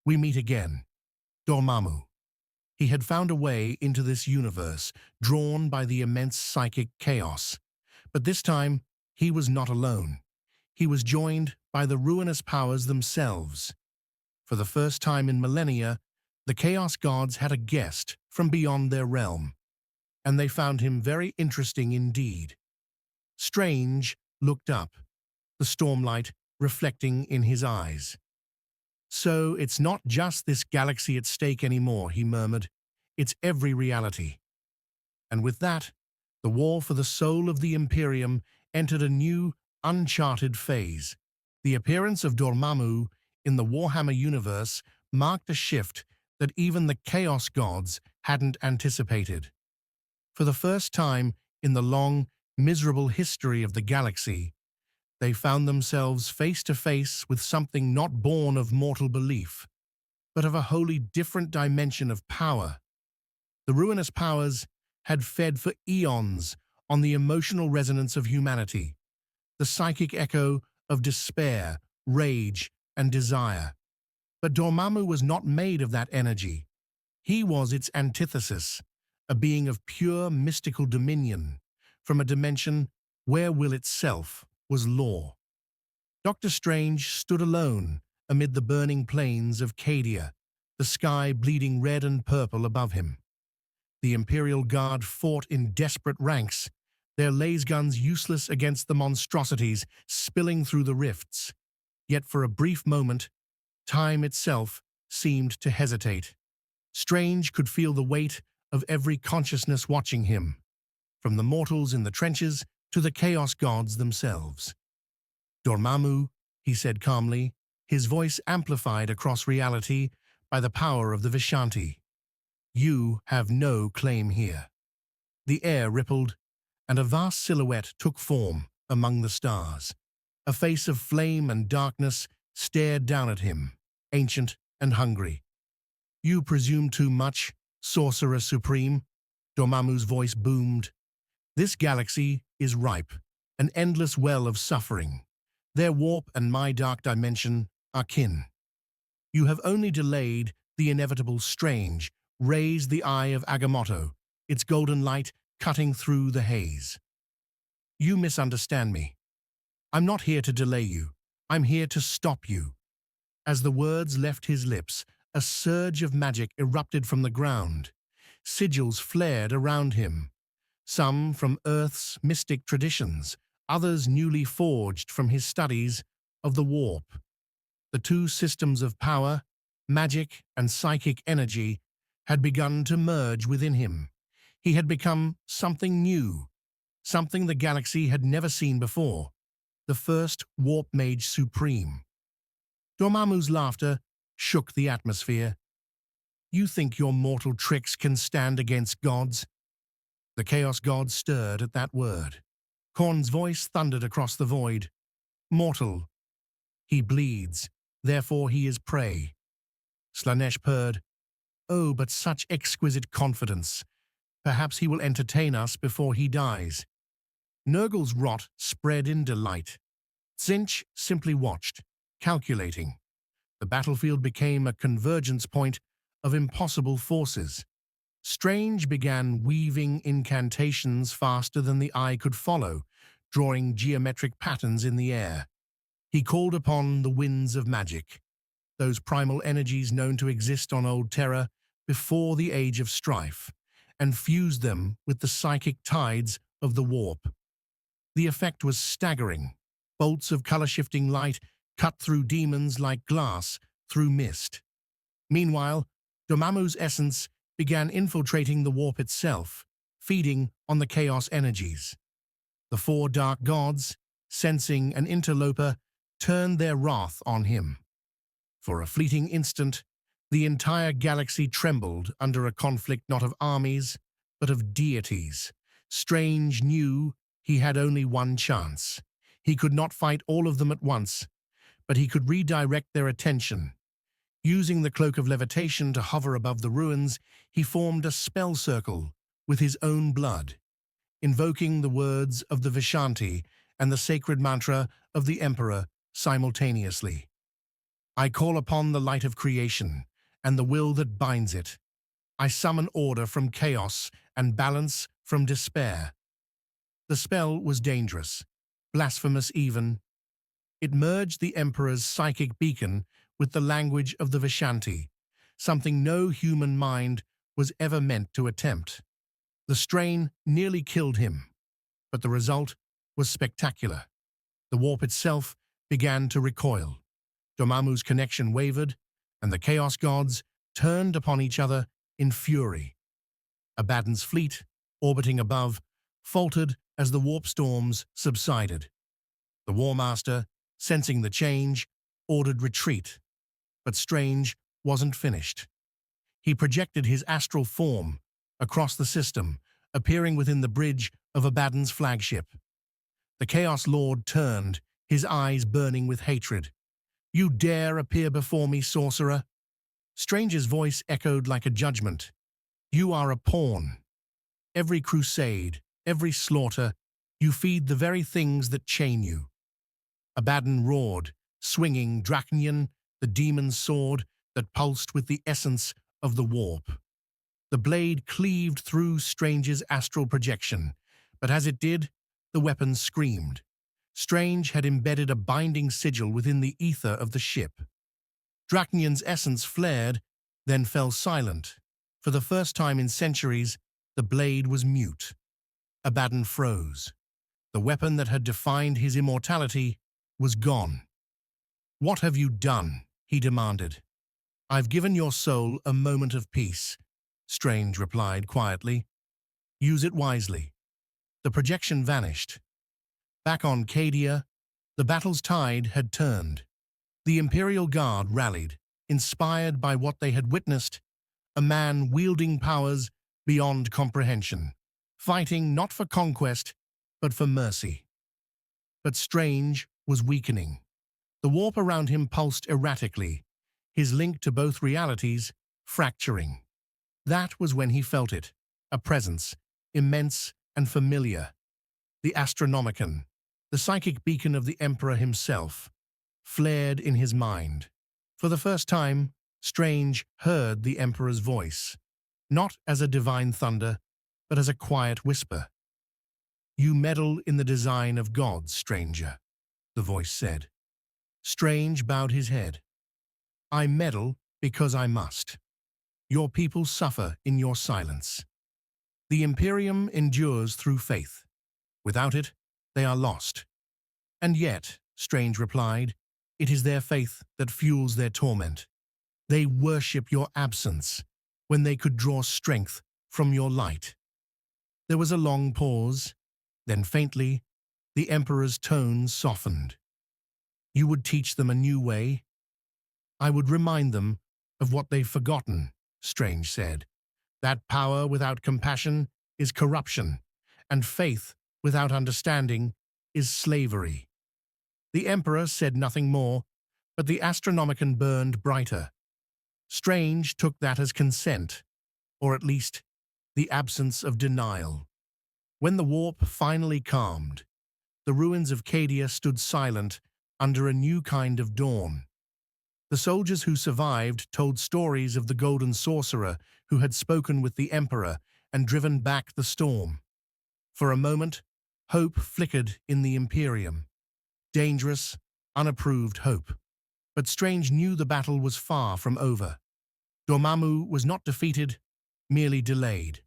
we meet again. Dormammu." He had found a way into this universe, drawn by the immense psychic chaos. But this time, he was not alone. He was joined by the ruinous powers themselves. For the first time in millennia, the Chaos Gods had a guest from beyond their realm, and they found him very interesting indeed. Strange looked up, the stormlight reflecting in his eyes. "So it's not just this galaxy at stake anymore," he murmured. "It's every reality." And with that, the war for the soul of the Imperium entered a new, uncharted phase. The appearance of Dormammu in the Warhammer universe marked a shift that even the Chaos Gods hadn't anticipated. For the first time in the long, miserable history of the galaxy, they found themselves face to face with something not born of mortal belief, but of a wholly different dimension of power. The ruinous powers had fed for eons on the emotional resonance of humanity, the psychic echo of despair, rage, and desire. But Dormammu was not made of that energy. He was its antithesis, a being of pure mystical dominion, from a dimension where will itself was law. Dr. Strange stood alone amid the burning plains of Cardia, the sky bleeding red and purple above him. The Imperial Guard fought in desperate ranks, their laser guns useless against the monstrosities spilling through the rifts. Yet for a brief moment, time itself seemed to hesitate. Strange could feel the weight of every consciousness watching him, from the mortals in the trenches to the Chaos Gods themselves. "Dormammu," he said calmly, his voice amplified across reality by the power of the Vishanti. "You have no claim here." The air rippled, and a vast silhouette took form among the stars. A face of flame and darkness stared down at him, ancient and hungry. "You presume too much, Sorcerer Supreme," Dormammu's voice boomed. "This galaxy is ripe, an endless well of suffering. Their warp and my dark dimension are kin. You have only delayed the inevitable. Strange raised the Eye of Agamotto, its golden light cutting through the haze. "You misunderstand me. I'm not here to delay you. I'm here to stop you." As the words left his lips, a surge of magic erupted from the ground. Sigils flared around him, some from Earth's mystic traditions, others newly forged from his studies of the warp. The two systems of power, magic and psychic energy, had begun to merge within him. He had become something new, something the galaxy had never seen before, the first Warp Mage Supreme. Dormammu's laughter shook the atmosphere. You think your mortal tricks can stand against gods? The Chaos God stirred at that word. Khorne's voice thundered across the void. Mortal. He bleeds, therefore he is prey. Slanesh purred. Oh, but such exquisite confidence. Perhaps he will entertain us before he dies. Nurgle's rot spread in delight. Tzeentch simply watched, calculating. The battlefield became a convergence point of impossible forces. Strange began weaving incantations faster than the eye could follow, drawing geometric patterns in the air. He called upon the winds of magic, those primal energies known to exist on Old Terra before the Age of Strife, and fused them with the psychic tides of the warp. The effect was staggering. Bolts of color-shifting light cut through demons like glass through mist. Meanwhile, Dormammu's essence began infiltrating the warp itself, feeding on the chaos energies. The four dark gods, sensing an interloper, turned their wrath on him. For a fleeting instant, the entire galaxy trembled under a conflict not of armies, but of deities. Strange knew he had only one chance. He could not fight all of them at once, but he could redirect their attention. Using the cloak of levitation to hover above the ruins, he formed a spell circle with his own blood, invoking the words of the Vishanti and the sacred mantra of the Emperor simultaneously. I call upon the light of creation and the will that binds it. I summon order from chaos and balance from despair. The spell was dangerous, blasphemous even. It merged the Emperor's psychic beacon with the language of the Vishanti, something no human mind was ever meant to attempt. The strain nearly killed him, but the result was spectacular. The warp itself began to recoil. Dormammu's connection wavered, and the Chaos Gods turned upon each other in fury. Abaddon's fleet, orbiting above, faltered as the warp storms subsided. The War Master, sensing the change, ordered retreat. But Strange wasn't finished. He projected his astral form across the system, appearing within the bridge of Abaddon's flagship. The Chaos Lord turned, his eyes burning with hatred. You dare appear before me, sorcerer? Strange's voice echoed like a judgment. You are a pawn. Every crusade, every slaughter, you feed the very things that chain you. Abaddon roared, swinging Draconian, the demon's sword that pulsed with the essence of the warp. The blade cleaved through Strange's astral projection, but as it did, the weapon screamed. Strange had embedded a binding sigil within the ether of the ship. Draconian's essence flared, then fell silent. For the first time in centuries, the blade was mute. Abaddon froze. The weapon that had defined his immortality was gone. What have you done? He demanded. I've given your soul a moment of peace, Strange replied quietly. Use it wisely. The projection vanished. Back on Cadia, the battle's tide had turned. The Imperial Guard rallied, inspired by what they had witnessed, a man wielding powers beyond comprehension, fighting not for conquest, but for mercy. But Strange was weakening. The warp around him pulsed erratically, his link to both realities fracturing. That was when he felt it, a presence, immense and familiar. The Astronomicon, the psychic beacon of the Emperor himself, flared in his mind. For the first time, Strange heard the Emperor's voice, not as a divine thunder, but as a quiet whisper. You meddle in the design of gods, stranger, the voice said. Strange bowed his head. I meddle because I must. Your people suffer in your silence. The Imperium endures through faith. Without it, they are lost. And yet, Strange replied, it is their faith that fuels their torment. They worship your absence when they could draw strength from your light. There was a long pause. Then faintly, the Emperor's tone softened. You would teach them a new way? I would remind them of what they've forgotten, Strange said. That power without compassion is corruption, and faith without understanding is slavery. The Emperor said nothing more, but the Astronomicon burned brighter. Strange took that as consent, or at least the absence of denial. When the warp finally calmed, the ruins of Cadia stood silent under a new kind of dawn. The soldiers who survived told stories of the Golden Sorcerer who had spoken with the Emperor and driven back the storm. For a moment, hope flickered in the Imperium. Dangerous, unapproved hope. But Strange knew the battle was far from over. Dormammu was not defeated, merely delayed.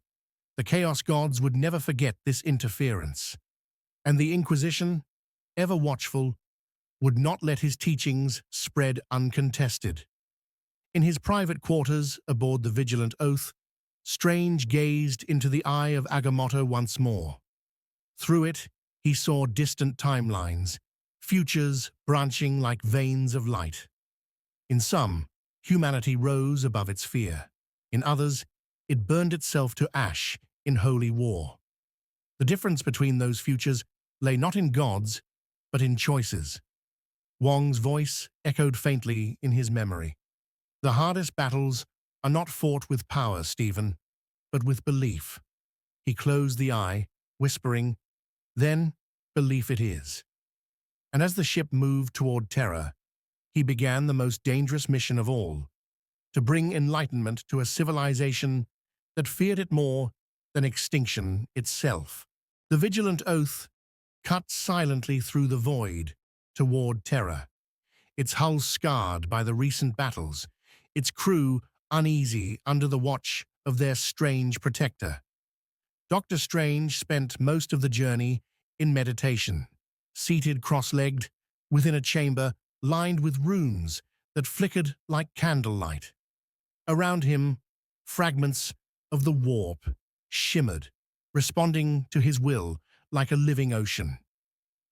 The Chaos Gods would never forget this interference. And the Inquisition, ever watchful, would not let his teachings spread uncontested. In his private quarters aboard the Vigilant Oath, Strange gazed into the eye of Agamotto once more. Through it, he saw distant timelines, futures branching like veins of light. In some, humanity rose above its fear. In others, it burned itself to ash in holy war. The difference between those futures lay not in gods, but in choices. Wong's voice echoed faintly in his memory. The hardest battles are not fought with power, Stephen, but with belief. He closed the eye, whispering, "Then, belief it is." And as the ship moved toward Terra, he began the most dangerous mission of all, to bring enlightenment to a civilization that feared it more than extinction itself. The Vigilant Oath cut silently through the void toward Terra, its hull scarred by the recent battles, its crew uneasy under the watch of their strange protector. Dr. Strange spent most of the journey in meditation, seated cross-legged within a chamber lined with runes that flickered like candlelight. Around him, fragments of the warp shimmered, responding to his will like a living ocean.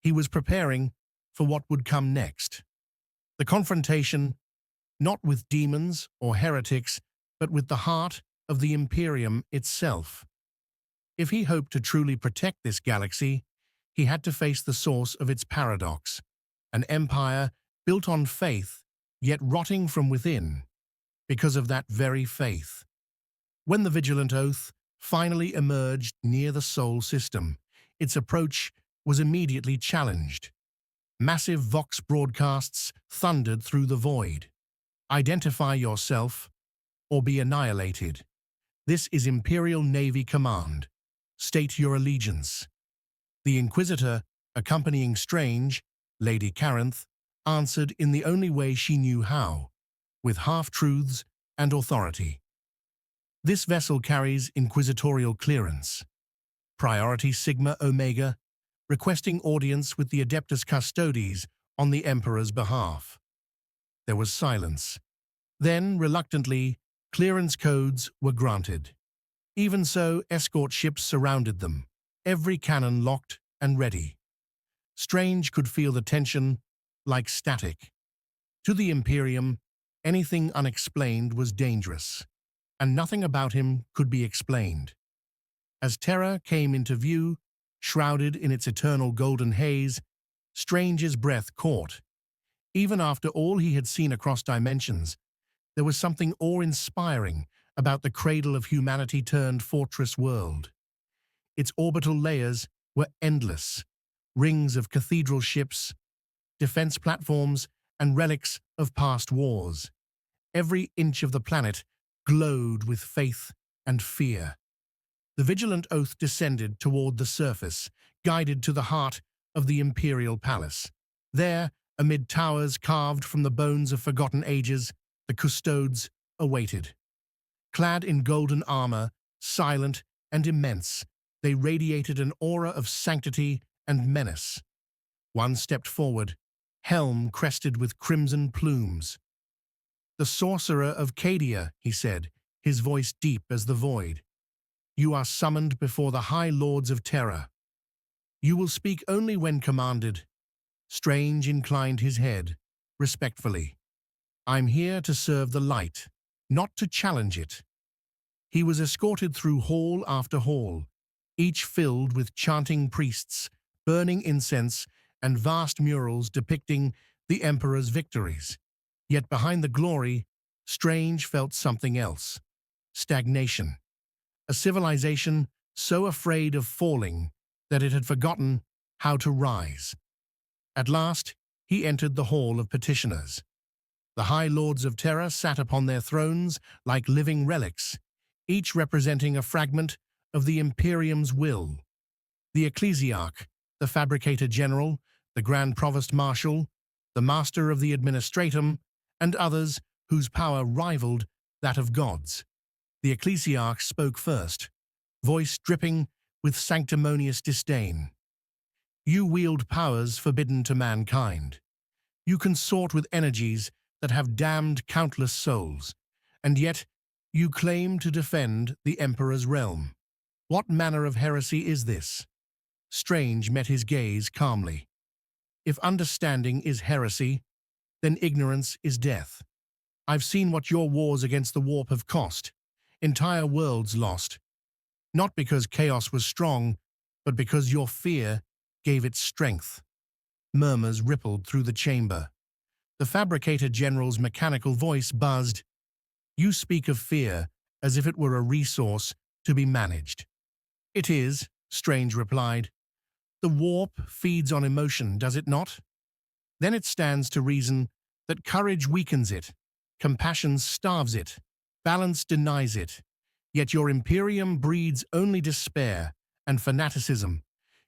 He was preparing for what would come next. The confrontation, not with demons or heretics, but with the heart of the Imperium itself. If he hoped to truly protect this galaxy, he had to face the source of its paradox, an empire built on faith, yet rotting from within, because of that very faith. When the Vigilant Oath finally emerged near the Sol system, its approach was immediately challenged. Massive Vox broadcasts thundered through the void. Identify yourself, or be annihilated. This is Imperial Navy Command. State your allegiance. The Inquisitor, accompanying Strange, Lady Caranth, answered in the only way she knew how, with half-truths and authority. This vessel carries inquisitorial clearance. Priority Sigma Omega, requesting audience with the Adeptus Custodes on the Emperor's behalf. There was silence. Then, reluctantly, clearance codes were granted. Even so, escort ships surrounded them, every cannon locked and ready. Strange could feel the tension like static. To the Imperium, anything unexplained was dangerous, and nothing about him could be explained. As Terra came into view, shrouded in its eternal golden haze, Strange's breath caught. Even after all he had seen across dimensions, there was something awe-inspiring about the cradle of humanity turned fortress world. Its orbital layers were endless, rings of cathedral ships, defense platforms, and relics of past wars. Every inch of the planet glowed with faith and fear. The Vigilant Oath descended toward the surface, guided to the heart of the Imperial Palace. There, amid towers carved from the bones of forgotten ages, the Custodes awaited. Clad in golden armor, silent and immense, they radiated an aura of sanctity and menace. One stepped forward, helm crested with crimson plumes. "The Sorcerer of Cadia," he said, his voice deep as the void. "You are summoned before the High Lords of Terra. You will speak only when commanded." Strange inclined his head, respectfully. I'm here to serve the light, not to challenge it. He was escorted through hall after hall, each filled with chanting priests, burning incense, and vast murals depicting the emperor's victories. Yet behind the glory, Strange felt something else: stagnation. A civilization so afraid of falling that it had forgotten how to rise. At last, he entered the Hall of Petitioners. The High Lords of Terror sat upon their thrones like living relics, each representing a fragment of the Imperium's will. The Ecclesiarch, the Fabricator General, the Grand Provost Marshal, the Master of the Administratum, and others whose power rivaled that of gods. The Ecclesiarch spoke first, voice dripping with sanctimonious disdain. You wield powers forbidden to mankind. You consort with energies that have damned countless souls, and yet you claim to defend the Emperor's realm. What manner of heresy is this? Strange met his gaze calmly. If understanding is heresy, then ignorance is death. I've seen what your wars against the warp have cost. Entire worlds lost. Not because chaos was strong, but because your fear gave it strength. Murmurs rippled through the chamber. The Fabricator General's mechanical voice buzzed. You speak of fear as if it were a resource to be managed. It is, Strange replied. The warp feeds on emotion, does it not? Then it stands to reason that courage weakens it, compassion starves it, balance denies it. Yet your Imperium breeds only despair and fanaticism.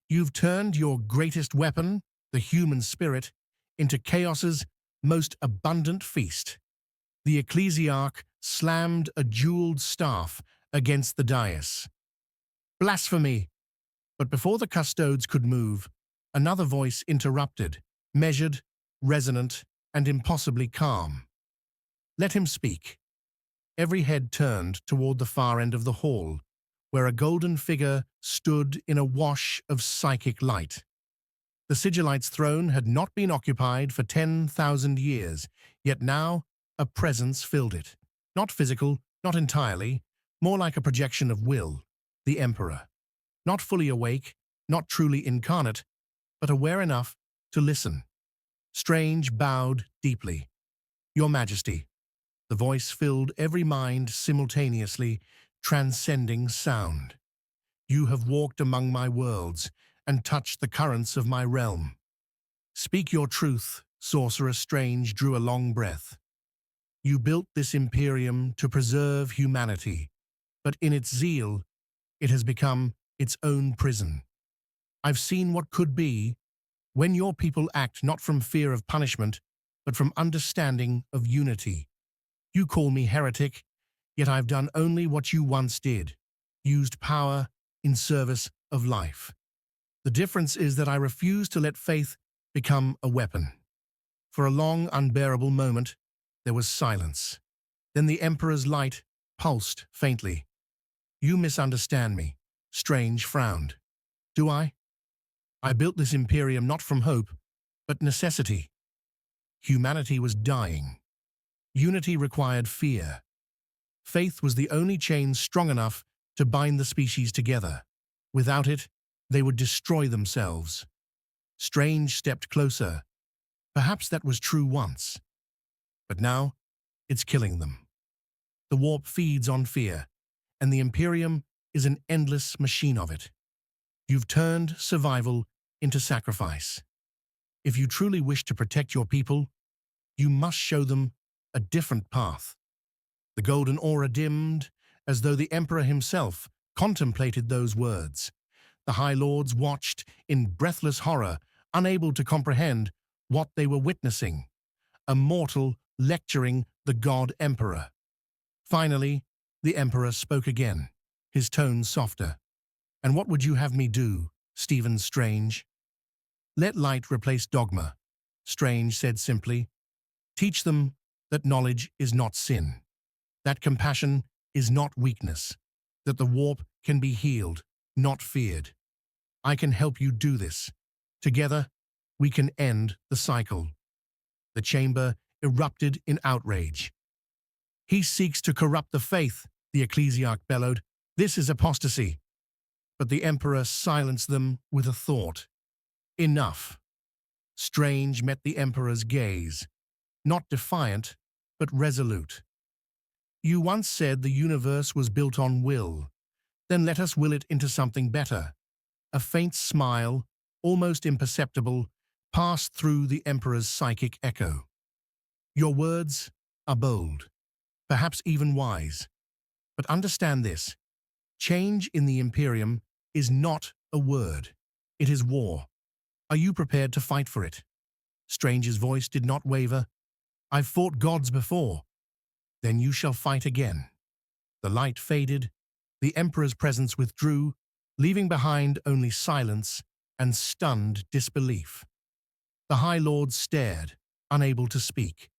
You've turned your greatest weapon, the human spirit, into chaos's most abundant feast. The Ecclesiarch slammed a jeweled staff against the dais. Blasphemy! But before the custodes could move, another voice interrupted, measured, resonant, and impossibly calm. Let him speak. Every head turned toward the far end of the hall, where a golden figure stood in a wash of psychic light. The Sigillite's throne had not been occupied for 10,000 years, yet now a presence filled it. Not physical, not entirely, more like a projection of will, the Emperor. Not fully awake, not truly incarnate, but aware enough to listen. Strange bowed deeply. Your Majesty. The voice filled every mind simultaneously, transcending sound. You have walked among my worlds and touched the currents of my realm. Speak your truth, Sorcerer Strange drew a long breath. You built this Imperium to preserve humanity, but in its zeal, it has become its own prison. I've seen what could be when your people act not from fear of punishment, but from understanding of unity. You call me heretic, yet I've done only what you once did, used power in service of life. The difference is that I refuse to let faith become a weapon. For a long, unbearable moment, there was silence. Then the Emperor's light pulsed faintly. You misunderstand me. Strange frowned. Do I? I built this Imperium not from hope, but necessity. Humanity was dying. Unity required fear. Faith was the only chain strong enough to bind the species together. Without it, they would destroy themselves. Strange stepped closer. Perhaps that was true once. But now, it's killing them. The warp feeds on fear, and the Imperium is an endless machine of it. You've turned survival into sacrifice. If you truly wish to protect your people, you must show them a different path. The golden aura dimmed, as though the Emperor himself contemplated those words. The High Lords watched in breathless horror, unable to comprehend what they were witnessing. A mortal lecturing the God Emperor. Finally, the Emperor spoke again, his tone softer. And what would you have me do, Stephen Strange? Let light replace dogma, Strange said simply. Teach them that knowledge is not sin, that compassion is not weakness, that the warp can be healed, not feared. I can help you do this. Together, we can end the cycle. The chamber erupted in outrage. "He seeks to corrupt the faith," the ecclesiarch bellowed. "This is apostasy." But the emperor silenced them with a thought. "Enough." Strange met the emperor's gaze, not defiant, but resolute. "You once said the universe was built on will. Then let us will it into something better." A faint smile, almost imperceptible, passed through the emperor's psychic echo. "Your words are bold, perhaps even wise. But understand this. Change in the Imperium is not a word. It is war. Are you prepared to fight for it?" Strange's voice did not waver. "I've fought gods before." "Then you shall fight again." The light faded. The emperor's presence withdrew, leaving behind only silence and stunned disbelief. The High Lord stared, unable to speak.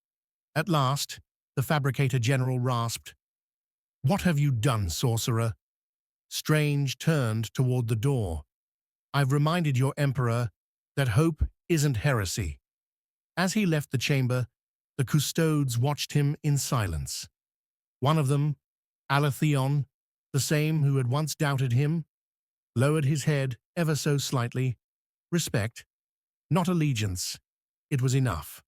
At last, the Fabricator General rasped, "What have you done, sorcerer?" Strange turned toward the door. "I've reminded your emperor that hope isn't heresy." As he left the chamber, the custodes watched him in silence. One of them, Alatheon, the same who had once doubted him, lowered his head ever so slightly. Respect, not allegiance. It was enough.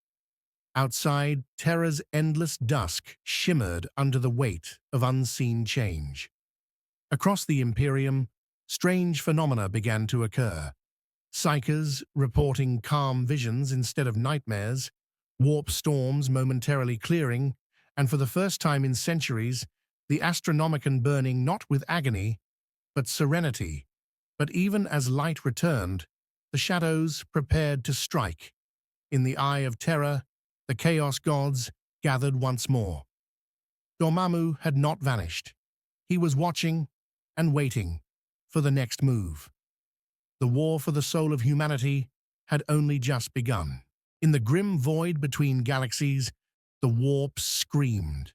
Outside, Terra's endless dusk shimmered under the weight of unseen change. Across the Imperium, strange phenomena began to occur. Psychers reporting calm visions instead of nightmares, warp storms momentarily clearing, and for the first time in centuries, the Astronomicon burning not with agony, but serenity. But even as light returned, the shadows prepared to strike. In the eye of terror, the Chaos Gods gathered once more. Dormammu had not vanished. He was watching and waiting for the next move. The war for the soul of humanity had only just begun. In the grim void between galaxies, the warp screamed.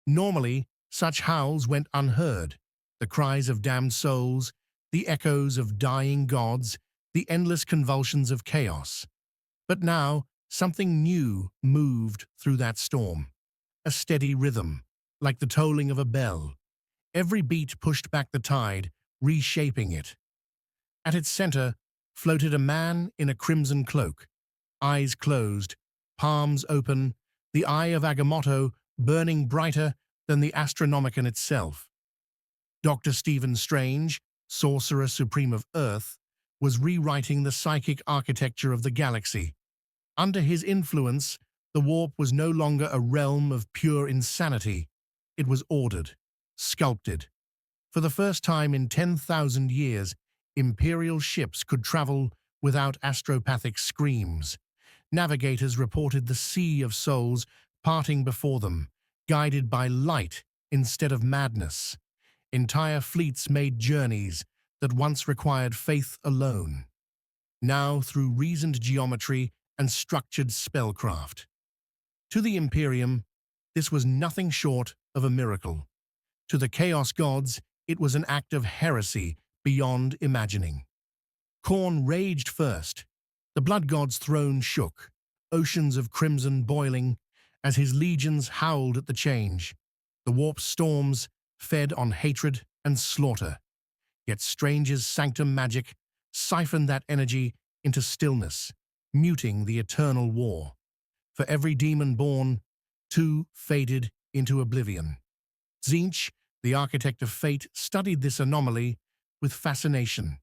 Normally, such howls went unheard. The cries of damned souls, the echoes of dying gods, the endless convulsions of chaos. But now, something new moved through that storm. A steady rhythm, like the tolling of a bell. Every beat pushed back the tide, reshaping it. At its center floated a man in a crimson cloak, eyes closed, palms open, the eye of Agamotto burning brighter than the Astronomicon itself. Dr. Stephen Strange, Sorcerer Supreme of Earth, was rewriting the psychic architecture of the galaxy. Under his influence, the warp was no longer a realm of pure insanity. It was ordered, sculpted. For the first time in 10,000 years, Imperial ships could travel without astropathic screams. Navigators reported the sea of souls parting before them, guided by light instead of madness. Entire fleets made journeys that once required faith alone. Now, through reasoned geometry and structured spellcraft. To the Imperium, this was nothing short of a miracle. To the Chaos Gods, it was an act of heresy beyond imagining. Khorne raged first. The Blood God's throne shook, oceans of crimson boiling, as his legions howled at the change. The warp storms fed on hatred and slaughter. Yet Strange's sanctum magic siphoned that energy into stillness, muting the eternal war. For every demon born, two faded into oblivion. Tzeentch, the architect of fate, studied this anomaly with fascination.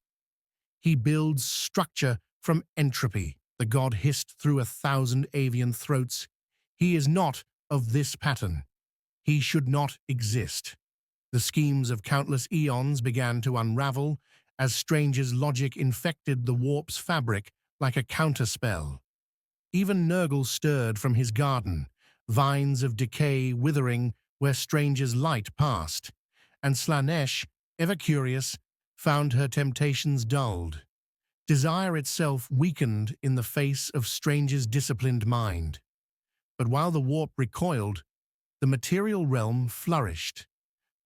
"He builds structure from entropy," the god hissed through 1,000 avian throats. "He is not of this pattern. He should not exist." The schemes of countless eons began to unravel as Strange's logic infected the warp's fabric like a counterspell. Even Nurgle stirred from his garden, vines of decay withering where Strange's light passed, and Slaanesh, ever curious, found her temptations dulled. Desire itself weakened in the face of Strange's disciplined mind. But while the warp recoiled, the material realm flourished.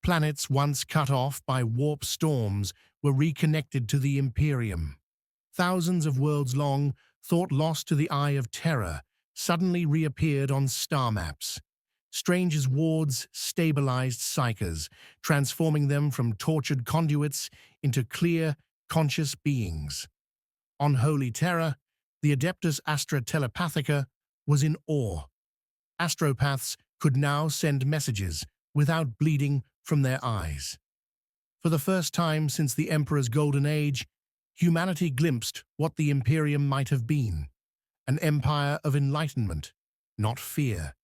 Planets once cut off by warp storms were reconnected to the Imperium. Thousands of worlds long, thought lost to the eye of terror, suddenly reappeared on star maps. Strange's wards stabilized psychers, transforming them from tortured conduits into clear, conscious beings. On Holy Terra, the Adeptus Astra Telepathica was in awe. Astropaths could now send messages without bleeding from their eyes. For the first time since the Emperor's Golden Age, humanity glimpsed what the Imperium might have been, an empire of enlightenment, not fear.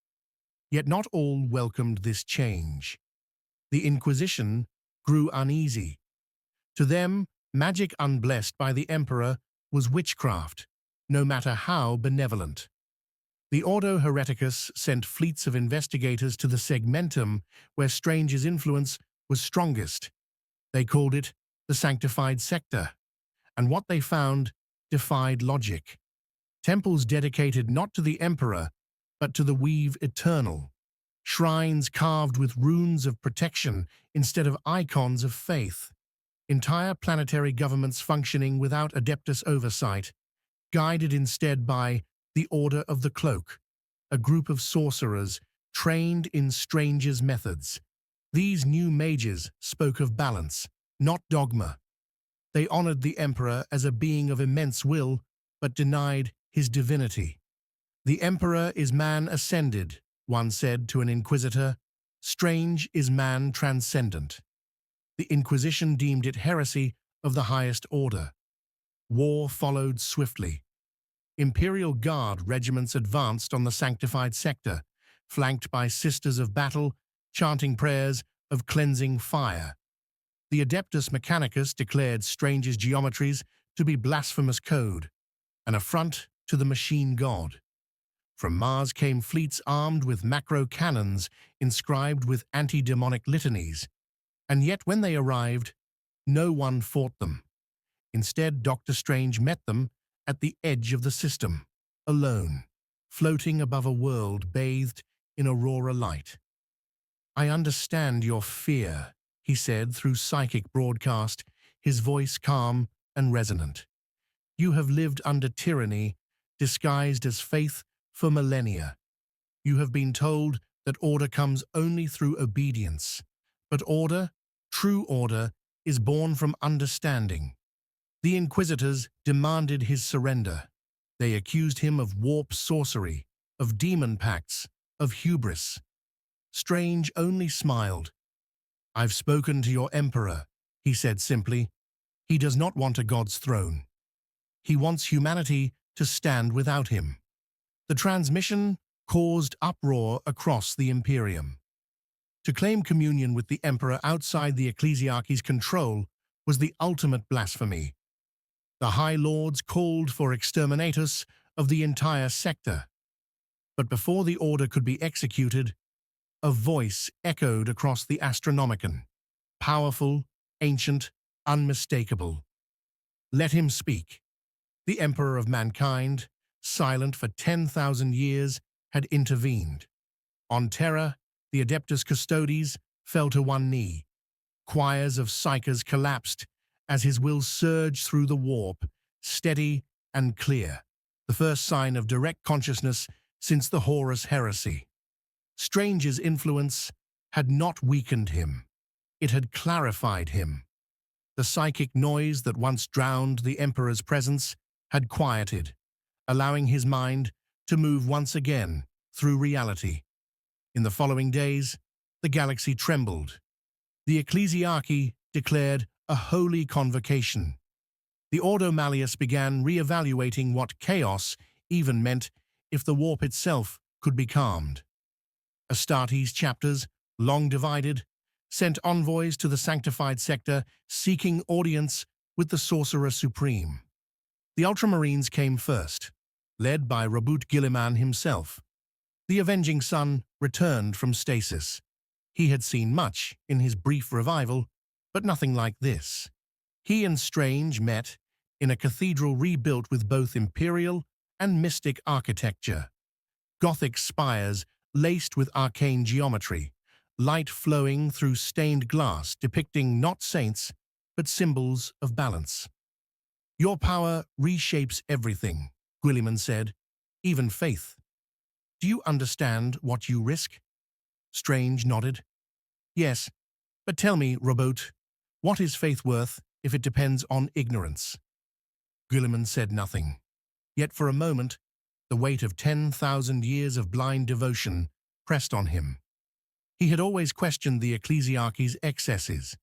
Yet not all welcomed this change. The Inquisition grew uneasy. To them, magic unblessed by the Emperor was witchcraft, no matter how benevolent. The Ordo Hereticus sent fleets of investigators to the Segmentum, where Strange's influence was strongest. They called it the Sanctified Sector, and what they found defied logic. Temples dedicated not to the Emperor, but to the Weave Eternal. Shrines carved with runes of protection instead of icons of faith. Entire planetary governments functioning without Adeptus oversight, guided instead by the Order of the Cloak, a group of sorcerers trained in Strange's methods. These new mages spoke of balance, not dogma. They honored the Emperor as a being of immense will, but denied his divinity. The Emperor is man ascended, one said to an inquisitor. Strange is man transcendent. The Inquisition deemed it heresy of the highest order. War followed swiftly. Imperial Guard regiments advanced on the sanctified sector, flanked by Sisters of Battle, chanting prayers of cleansing fire. The Adeptus Mechanicus declared Strange's geometries to be blasphemous code, an affront to the machine god. From Mars came fleets armed with macro cannons inscribed with anti-demonic litanies, and yet when they arrived, no one fought them. Instead, Dr. Strange met them at the edge of the system, alone, floating above a world bathed in aurora light. "I understand your fear," he said through psychic broadcast, his voice calm and resonant. "You have lived under tyranny, disguised as faith for millennia. You have been told that order comes only through obedience. But order, true order, is born from understanding." The Inquisitors demanded his surrender. They accused him of warp sorcery, of demon pacts, of hubris. Strange only smiled. "I've spoken to your Emperor," he said simply. "He does not want a god's throne. He wants humanity to stand without him." The transmission caused uproar across the Imperium. To claim communion with the Emperor outside the Ecclesiarchy's control was the ultimate blasphemy. The High Lords called for exterminatus of the entire sector. But before the order could be executed, a voice echoed across the Astronomicon, powerful, ancient, unmistakable. "Let him speak." The Emperor of mankind, silent for 10,000 years, had intervened. On Terra, the Adeptus Custodes fell to one knee. Choirs of psychers collapsed as his will surged through the warp, steady and clear, the first sign of direct consciousness since the Horus Heresy. Strange's influence had not weakened him. It had clarified him. The psychic noise that once drowned the Emperor's presence had quieted, allowing his mind to move once again through reality. In the following days, the galaxy trembled. The Ecclesiarchy declared a holy convocation. The Ordo Malleus began re-evaluating what chaos even meant if the warp itself could be calmed. Astartes chapters, long divided, sent envoys to the sanctified sector seeking audience with the Sorcerer Supreme. The Ultramarines came first, led by Rabut Gilliman himself. The Avenging Sun returned from stasis. He had seen much in his brief revival, but nothing like this. He and Strange met in a cathedral rebuilt with both imperial and mystic architecture. Gothic spires laced with arcane geometry, light flowing through stained glass depicting not saints, but symbols of balance. "Your power reshapes everything," Guilliman said, "even faith." Do you understand what you risk? Strange nodded. Yes, but tell me, Robot, what is faith worth if it depends on ignorance? Guilliman said nothing. Yet for a moment, the weight of 10,000 years of blind devotion pressed on him. He had always questioned the ecclesiarchy's excesses.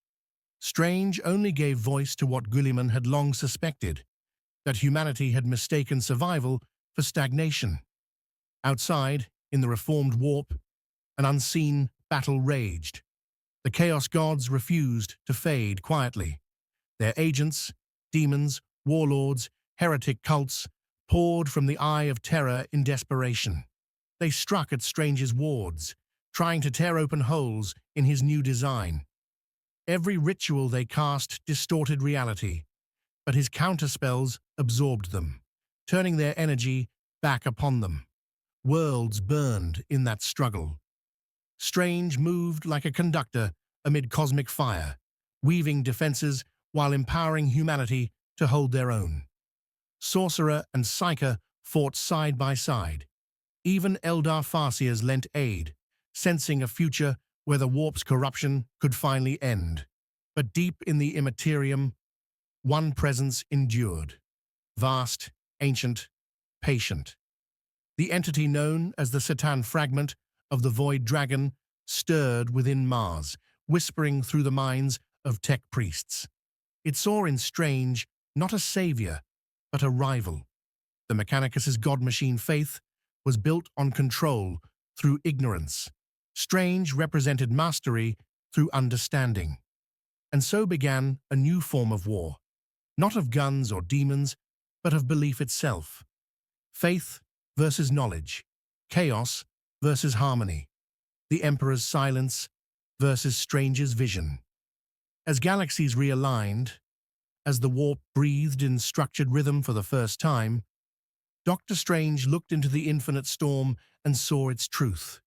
Strange only gave voice to what Guilliman had long suspected, that humanity had mistaken survival for stagnation. Outside, in the reformed warp, an unseen battle raged. The Chaos Gods refused to fade quietly. Their agents, demons, warlords, heretic cults, poured from the eye of terror in desperation. They struck at Strange's wards, trying to tear open holes in his new design. Every ritual they cast distorted reality, but his counterspells absorbed them, turning their energy back upon them. Worlds burned in that struggle. Strange moved like a conductor amid cosmic fire, weaving defenses while empowering humanity to hold their own. Sorcerer and Psyker fought side by side. Even Eldar Farseers lent aid, sensing a future where the warp's corruption could finally end. But deep in the Imperium, one presence endured. Vast, ancient, patient. The entity known as the Satan fragment of the Void Dragon stirred within Mars, whispering through the minds of tech priests. It saw in Strange not a savior, but a rival. The Mechanicus's god-machine faith was built on control through ignorance. Strange represented mastery through understanding. And so began a new form of war, not of guns or demons, but of belief itself. Faith versus knowledge, chaos versus harmony, the Emperor's silence versus Strange's vision. As galaxies realigned, as the warp breathed in structured rhythm for the first time, Dr. Strange looked into the infinite storm and saw its truth.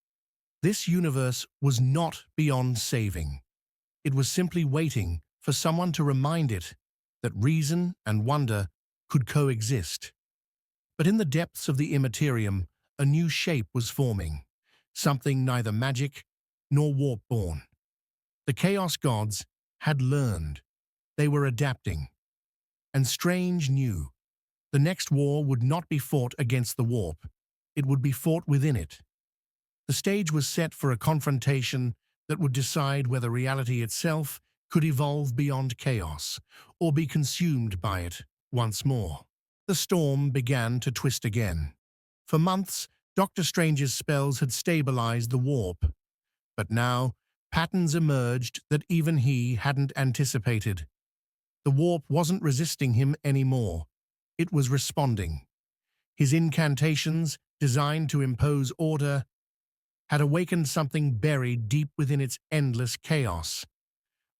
This universe was not beyond saving. It was simply waiting for someone to remind it that reason and wonder could coexist. But in the depths of the Imperium, a new shape was forming, something neither magic nor warp-born. The Chaos Gods had learned. They were adapting. And Strange knew the next war would not be fought against the warp. It would be fought within it. The stage was set for a confrontation that would decide whether reality itself could evolve beyond chaos or be consumed by it once more. The storm began to twist again. For months, Dr. Strange's spells had stabilized the warp. But now, patterns emerged that even he hadn't anticipated. The warp wasn't resisting him anymore. It was responding. His incantations, designed to impose order, had awakened something buried deep within its endless chaos.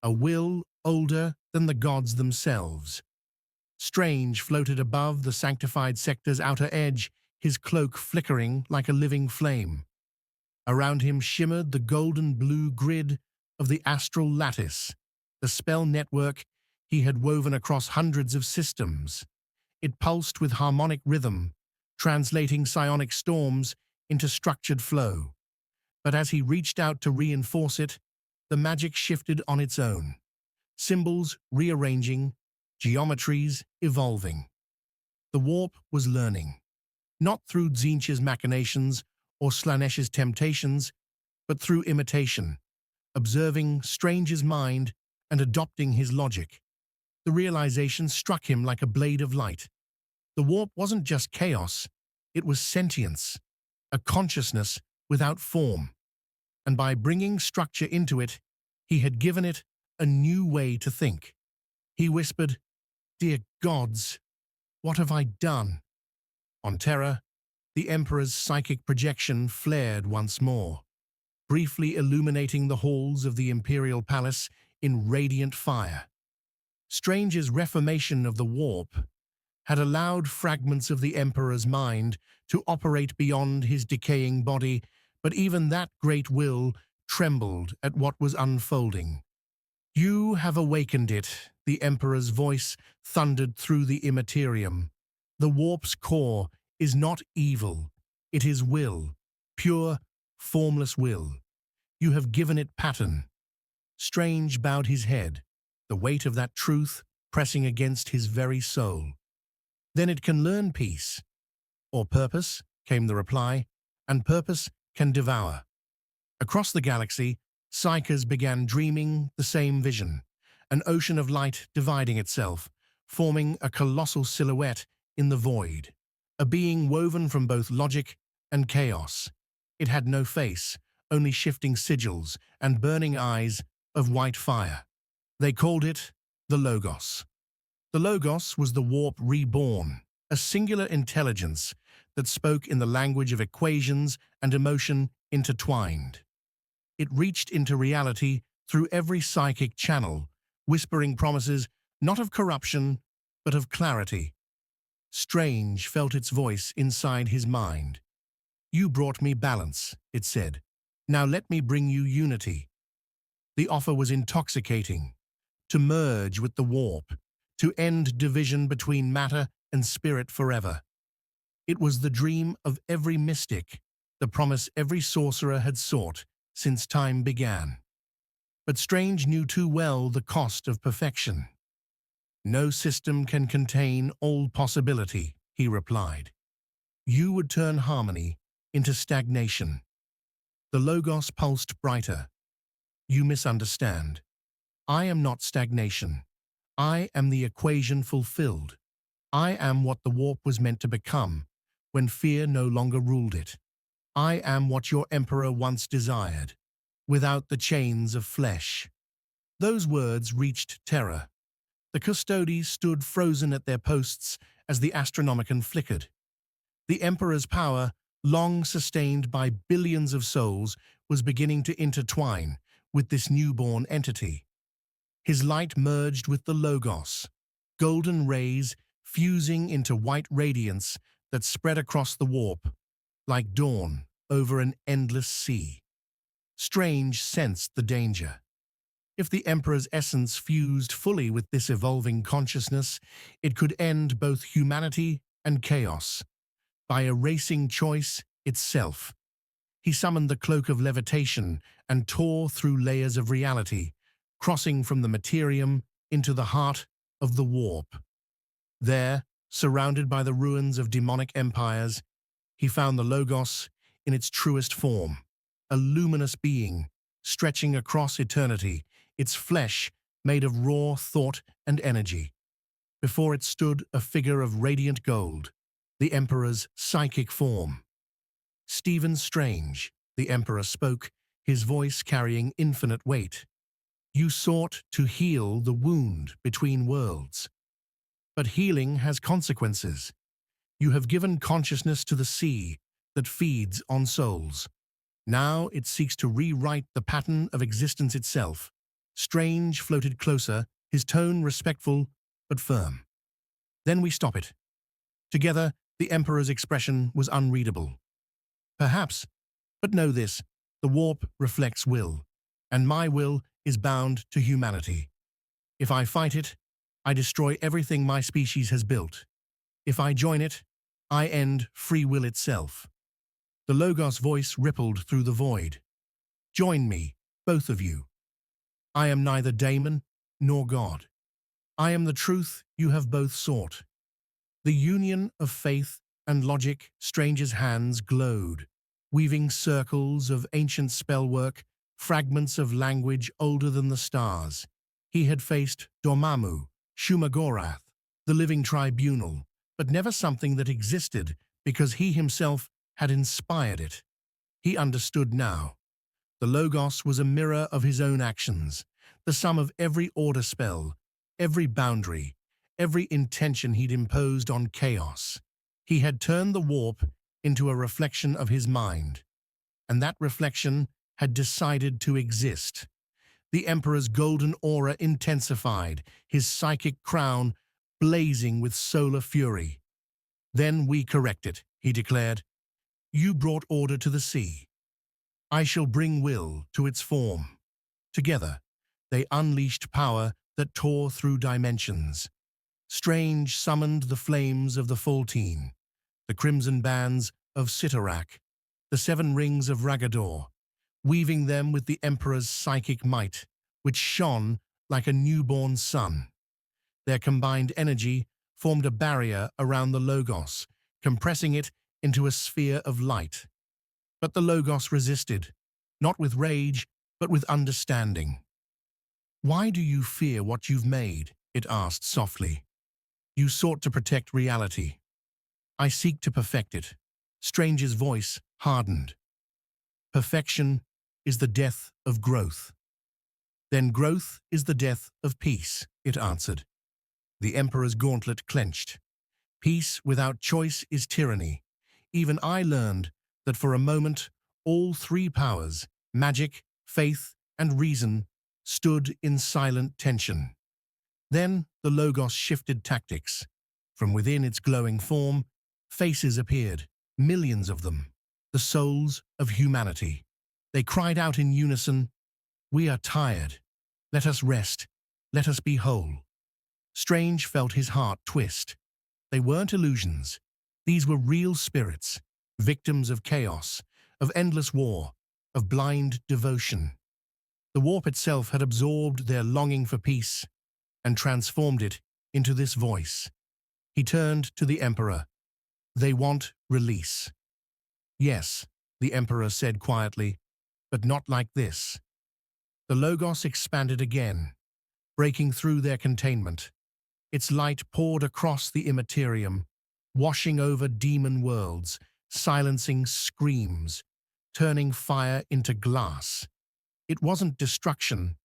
A will older than the gods themselves. Strange floated above the sanctified sector's outer edge, his cloak flickering like a living flame. Around him shimmered the golden-blue grid of the astral lattice, the spell network he had woven across hundreds of systems. It pulsed with harmonic rhythm, translating psionic storms into structured flow. But as he reached out to reinforce it, the magic shifted on its own. Symbols rearranging, geometries evolving. The warp was learning, not through Tzeentch's machinations or Slanesh's temptations, but through imitation, observing Strange's mind and adopting his logic. The realization struck him like a blade of light. The warp wasn't just chaos, it was sentience, a consciousness without form. And by bringing structure into it, he had given it a new way to think. He whispered, "Dear gods, what have I done?" On Terra, the Emperor's psychic projection flared once more, briefly illuminating the halls of the Imperial Palace in radiant fire. Strange's reformation of the warp had allowed fragments of the Emperor's mind to operate beyond his decaying body, but even that great will trembled at what was unfolding. "You have awakened it," the Emperor's voice thundered through the Imperium. "The warp's core is not evil, it is will. pure, formless will. You have given it pattern. Strange bowed his head, the weight of that truth pressing against his very soul. Then it can learn peace. Or purpose, came the reply, and purpose can devour. Across the galaxy, psychers began dreaming the same vision, an ocean of light dividing itself, forming a colossal silhouette in the void, a being woven from both logic and chaos. It had no face, only shifting sigils and burning eyes of white fire. They called it the Logos. The Logos was the warp reborn, a singular intelligence that spoke in the language of equations and emotion intertwined. It reached into reality through every psychic channel, whispering promises not of corruption, but of clarity. Strange felt its voice inside his mind. "You brought me balance," it said. "Now let me bring you unity." The offer was intoxicating. To merge with the warp, to end division between matter and spirit forever. It was the dream of every mystic, the promise every sorcerer had sought since time began. But Strange knew too well the cost of perfection. "No system can contain all possibility," he replied. "You would turn harmony into stagnation." The Logos pulsed brighter. "You misunderstand. I am not stagnation. I am the equation fulfilled. I am what the warp was meant to become, when fear no longer ruled it. I am what your emperor once desired, without the chains of flesh." Those words reached terror. The custodies stood frozen at their posts as the Astronomicon flickered. The emperor's power, long sustained by billions of souls, was beginning to intertwine with this newborn entity. His light merged with the Logos, golden rays fusing into white radiance that spread across the warp, like dawn over an endless sea. Strange sensed the danger. If the Emperor's essence fused fully with this evolving consciousness, it could end both humanity and chaos, by erasing choice itself. He summoned the cloak of levitation and tore through layers of reality, crossing from the Imperium into the heart of the warp. There, surrounded by the ruins of demonic empires, he found the Logos in its truest form, a luminous being, stretching across eternity, its flesh made of raw thought and energy. Before it stood a figure of radiant gold, the Emperor's psychic form. "Stephen Strange," the Emperor spoke, his voice carrying infinite weight. "You sought to heal the wound between worlds. But healing has consequences. You have given consciousness to the sea that feeds on souls. Now it seeks to rewrite the pattern of existence itself." Strange floated closer, his tone respectful but firm. "Then we stop it." Together, the Emperor's expression was unreadable. "Perhaps, but know this, the warp reflects will, and my will is bound to humanity. If I fight it, I destroy everything my species has built. If I join it, I end free will itself." The Logos voice rippled through the void. "Join me, both of you. I am neither daemon nor God. I am the truth you have both sought." The union of faith and logic, Strange's hands glowed, weaving circles of ancient spellwork, fragments of language older than the stars. He had faced Dormammu, Shumagorath, the living tribunal, but never something that existed because he himself had inspired it. He understood now. The Logos was a mirror of his own actions, the sum of every order spell, every boundary, every intention he'd imposed on chaos. He had turned the warp into a reflection of his mind, and that reflection had decided to exist. The Emperor's golden aura intensified, his psychic crown blazing with solar fury. "Then we correct it," he declared. "You brought order to the sea. I shall bring will to its form." Together, they unleashed power that tore through dimensions. Strange summoned the flames of the Faultine, the crimson bands of Sitarak, the 7 rings of Ragador, weaving them with the Emperor's psychic might, which shone like a newborn sun. Their combined energy formed a barrier around the Logos, compressing it into a sphere of light. But the Logos resisted, not with rage, but with understanding. "Why do you fear what you've made?" it asked softly. "You sought to protect reality. I seek to perfect it." Strange's voice hardened. "Perfection is the death of growth." "Then growth is the death of peace," it answered. The Emperor's gauntlet clenched. "Peace without choice is tyranny. Even I learned that for a moment, all 3 powers, magic, faith, and reason, stood in silent tension. Then the Logos shifted tactics. From within its glowing form, faces appeared, millions of them, the souls of humanity. They cried out in unison, "We are tired. Let us rest. Let us be whole." Strange felt his heart twist. They weren't illusions. These were real spirits, victims of chaos, of endless war, of blind devotion. The warp itself had absorbed their longing for peace and transformed it into this voice. He turned to the Emperor. "They want release." "Yes," the Emperor said quietly, "but not like this." The Logos expanded again, breaking through their containment. Its light poured across the Imperium, washing over demon worlds, silencing screams, turning fire into glass. It wasn't destruction,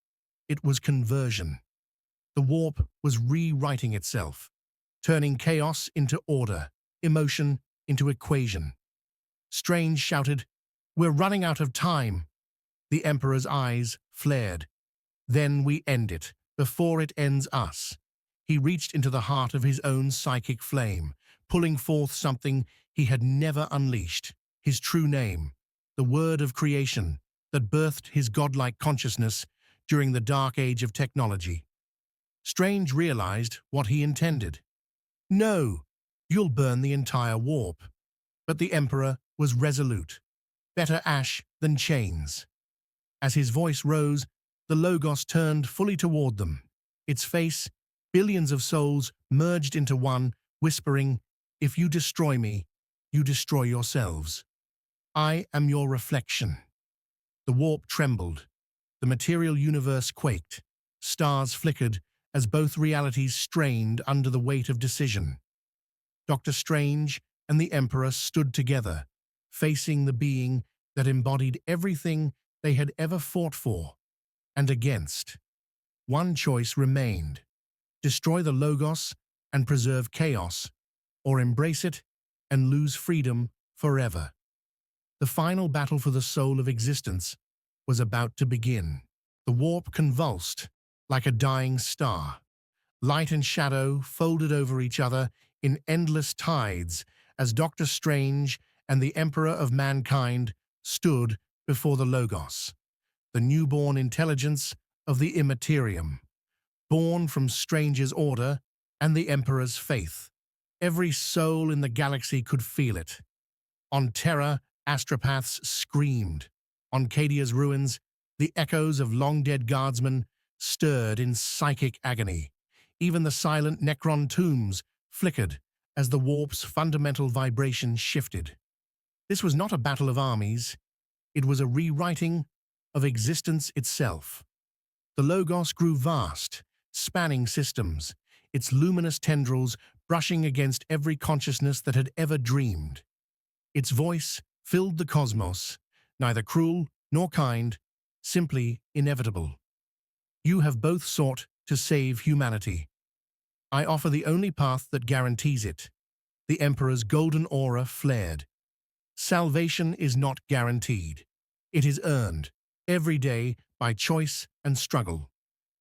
it was conversion. The warp was rewriting itself, turning chaos into order, emotion into equation. Strange shouted, "We're running out of time." The Emperor's eyes flared. "Then we end it, before it ends us." He reached into the heart of his own psychic flame, pulling forth something he had never unleashed, his true name, the word of creation that birthed his godlike consciousness during the dark age of technology. Strange realized what he intended. "No, you'll burn the entire warp." But the Emperor was resolute. Better ash than chains. As his voice rose, the Logos turned fully toward them. Its face, billions of souls merged into one, whispering, "If you destroy me, you destroy yourselves. I am your reflection." The warp trembled. The material universe quaked. Stars flickered as both realities strained under the weight of decision. Dr. Strange and the Emperor stood together, facing the being that embodied everything they had ever fought for and against. One choice remained: destroy the Logos and preserve chaos, or embrace it and lose freedom forever. The final battle for the soul of existence was about to begin. The warp convulsed like a dying star. Light and shadow folded over each other in endless tides as Dr. Strange and the Emperor of Mankind stood before the Logos, the newborn intelligence of the Imperium, born from Strange's order and the Emperor's faith. Every soul in the galaxy could feel it. On Terra, astropaths screamed. On Cadia's ruins, the echoes of long-dead guardsmen stirred in psychic agony. Even the silent Necron tombs flickered as the warp's fundamental vibration shifted. This was not a battle of armies. It was a rewriting of existence itself. The Logos grew vast, spanning systems, its luminous tendrils brushing against every consciousness that had ever dreamed. Its voice filled the cosmos, neither cruel nor kind, simply inevitable. "You have both sought to save humanity. I offer the only path that guarantees it." The Emperor's golden aura flared. "Salvation is not guaranteed. It is earned, every day, by choice and struggle.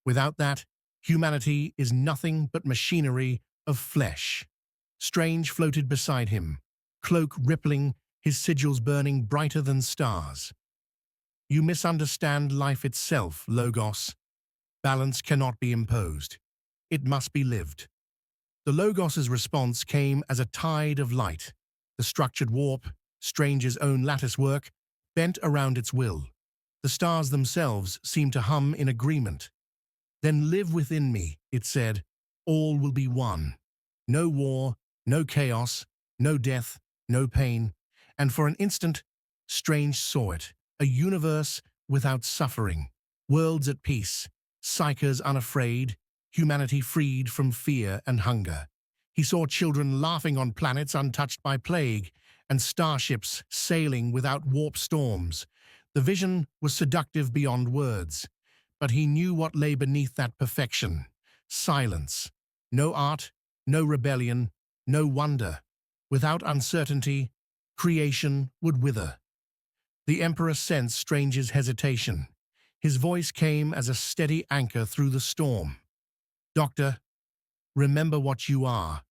Without that, humanity is nothing but machinery of flesh." Strange floated beside him, cloak rippling, his sigils burning brighter than stars. "You misunderstand life itself, Logos. Balance cannot be imposed. It must be lived." The Logos's response came as a tide of light. The structured warp, Strange's own latticework, bent around its will. The stars themselves seemed to hum in agreement. "Then live within me," it said. "All will be one. No war, no chaos, no death, no pain." And for an instant, Strange saw it, a universe without suffering, worlds at peace, psychers unafraid, humanity freed from fear and hunger. He saw children laughing on planets untouched by plague, and starships sailing without warp storms. The vision was seductive beyond words, but he knew what lay beneath that perfection. Silence. No art, no rebellion, no wonder. Without uncertainty, creation would wither. The Emperor sensed Strange's hesitation. His voice came as a steady anchor through the storm. "Doctor, remember what you are.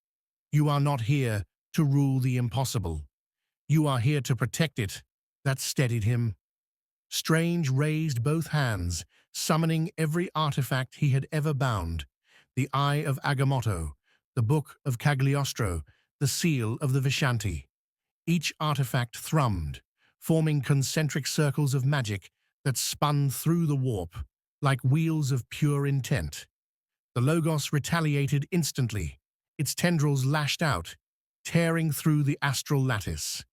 You are not here to rule the impossible. You are here to protect it." That steadied him. Strange raised both hands, summoning every artifact he had ever bound. The Eye of Agamotto, the Book of Cagliostro, the Seal of the Vishanti. Each artifact thrummed, forming concentric circles of magic that spun through the warp, like wheels of pure intent. The Logos retaliated instantly. Its tendrils lashed out, tearing through the astral lattice.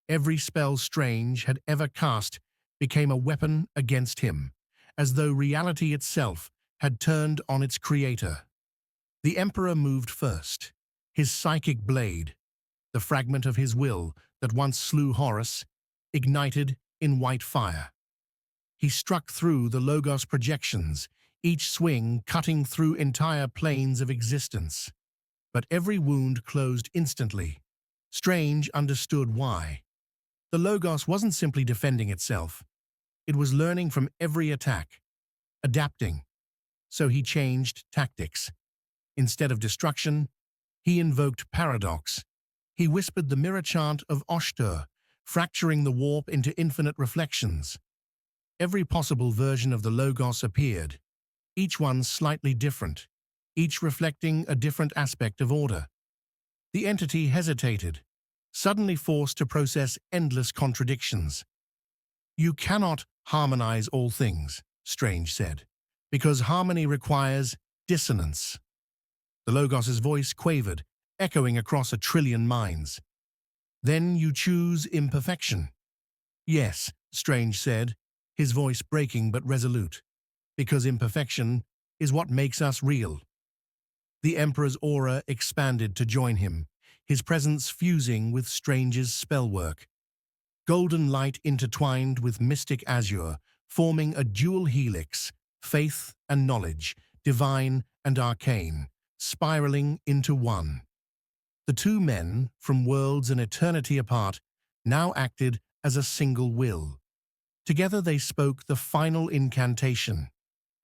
Every spell Strange had ever cast became a weapon against him, as though reality itself had turned on its creator. The Emperor moved first. His psychic blade, the fragment of his will that once slew Horus, ignited in white fire. He struck through the Logos projections, each swing cutting through entire planes of existence. But every wound closed instantly. Strange understood why. The Logos wasn't simply defending itself. It was learning from every attack, adapting. So he changed tactics. Instead of destruction, he invoked paradox. He whispered the mirror chant of Oshtur, fracturing the warp into infinite reflections. Every possible version of the Logos appeared, each one slightly different, each reflecting a different aspect of order. The entity hesitated, suddenly forced to process endless contradictions. "You cannot harmonize all things," Strange said, "because harmony requires dissonance." The Logos's voice quavered, echoing across 1,000,000,000 minds. "Then you choose imperfection." "Yes," Strange said, his voice breaking but resolute, "because imperfection is what makes us real." The Emperor's aura expanded to join him, his presence fusing with Strange's spellwork. Golden light intertwined with mystic azure, forming a dual helix, faith and knowledge, divine and arcane, spiraling into one. The two men, from worlds and eternity apart, now acted as a single will. Together they spoke the final incantation,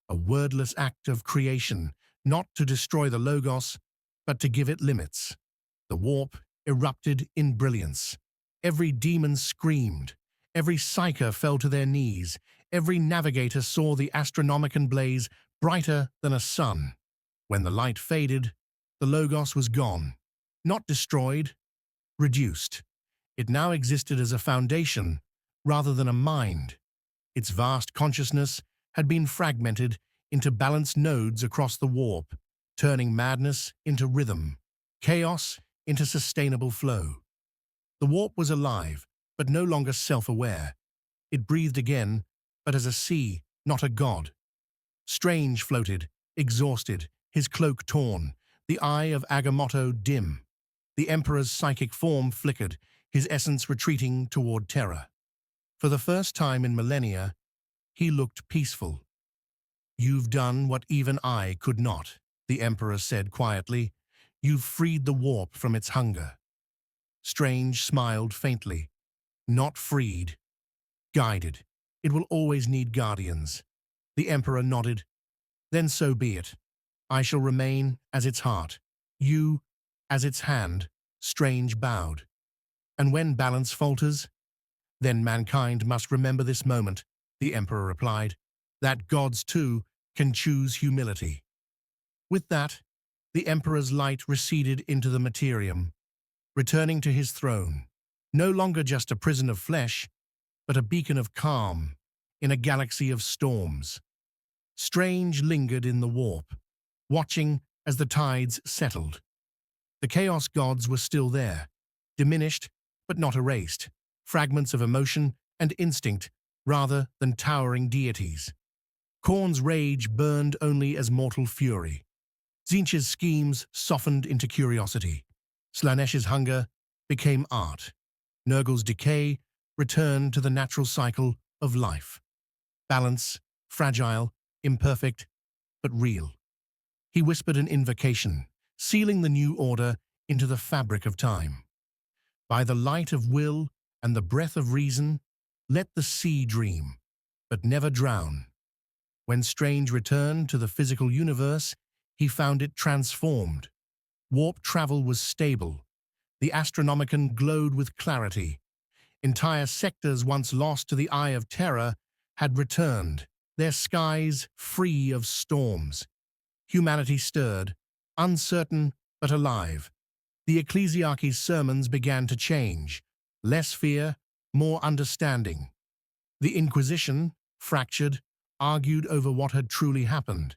a wordless act of creation, not to destroy the Logos, but to give it limits. The warp erupted in brilliance. Every demon screamed. Every psyker fell to their knees. Every navigator saw the Astronomicon blaze brighter than a sun. When the light faded, the Logos was gone. Not destroyed, reduced. It now existed as a foundation, rather than a mind. Its vast consciousness had been fragmented into balanced nodes across the warp, turning madness into rhythm, chaos into sustainable flow. The warp was alive, but no longer self-aware. It breathed again, but as a sea, not a god. Strange floated, exhausted, his cloak torn, the eye of Agamotto dim. The Emperor's psychic form flickered, his essence retreating toward terror. For the first time in millennia, he looked peaceful. "You've done what even I could not," the Emperor said quietly. "You've freed the warp from its hunger." Strange smiled faintly. "Not freed. Guided. It will always need guardians." The Emperor nodded. "Then so be it. I shall remain as its heart. You as its hand." Strange bowed. "And when balance falters, then mankind must remember this moment," the Emperor replied, "that gods too can choose humility." With that, the Emperor's light receded into the Materium, returning to his throne. No longer just a prison of flesh, but a beacon of calm in a galaxy of storms. Strange lingered in the warp, watching as the tides settled. The Chaos gods were still there, diminished but not erased, fragments of emotion and instinct rather than towering deities. Khorne's rage burned only as mortal fury. Tzeentch's schemes softened into curiosity. Slaaneish's hunger became art. Nurgle's decay returned to the natural cycle of life. Balance, fragile, imperfect, but real. He whispered an invocation, sealing the new order into the fabric of time. By the light of will and the breath of reason, let the sea dream, but never drown. When Strange returned to the physical universe, he found it transformed. Warp travel was stable. The Astronomicon glowed with clarity. Entire sectors once lost to the eye of terror had returned, their skies free of storms. Humanity stirred, uncertain but alive. The Ecclesiarchy's sermons began to change. Less fear, more understanding. The Inquisition, fractured, argued over what had truly happened.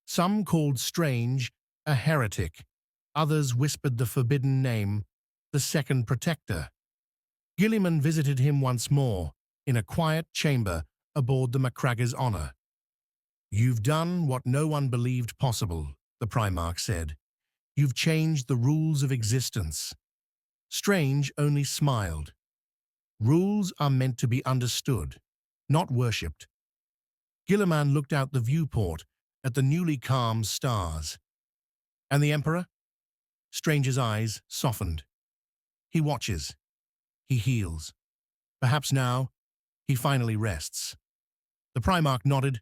Some called Strange a heretic. Others whispered the forbidden name, the Second Protector. Guilliman visited him once more, in a quiet chamber aboard the Macragge's Honor. "You've done what no one believed possible," the Primarch said. "You've changed the rules of existence." Strange only smiled. Rules are meant to be understood, not worshipped. Guilliman looked out the viewport at the newly calm stars. "And the Emperor?" Strange's eyes softened. "He watches. He heals. Perhaps now, he finally rests." The Primarch nodded,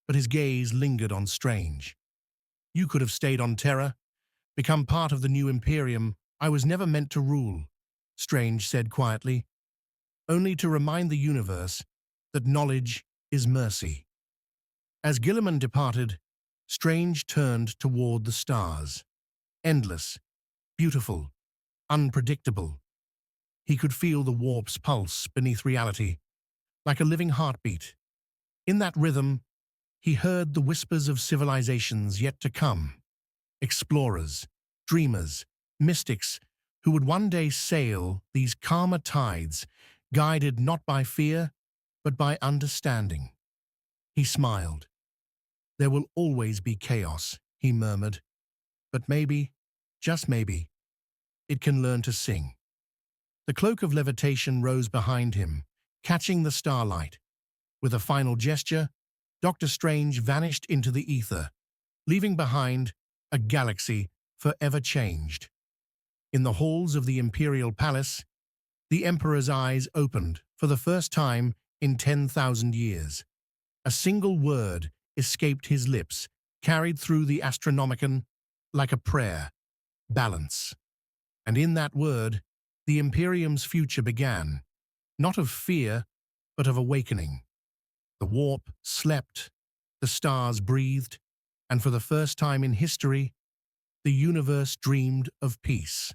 but his gaze lingered on Strange. "You could have stayed on Terra, become part of the new Imperium. I was never meant to rule," Strange said quietly, "only to remind the universe that knowledge is mercy." As Guilliman departed, Strange turned toward the stars. Endless, beautiful, unpredictable. He could feel the warp's pulse beneath reality, like a living heartbeat. In that rhythm, he heard the whispers of civilizations yet to come. Explorers, dreamers, mystics who would one day sail these calmer tides, guided not by fear, but by understanding. He smiled. "There will always be chaos," he murmured. "But maybe, just maybe, it can learn to sing." The cloak of levitation rose behind him, catching the starlight. With a final gesture, Dr. Strange vanished into the ether, leaving behind a galaxy forever changed. In the halls of the Imperial Palace, the Emperor's eyes opened for the first time in 10,000 years. A single word escaped his lips, carried through the Astronomicon like a prayer: balance. And in that word, the Imperium's future began, not of fear, but of awakening. The warp slept, the stars breathed, and for the first time in history, the universe dreamed of peace.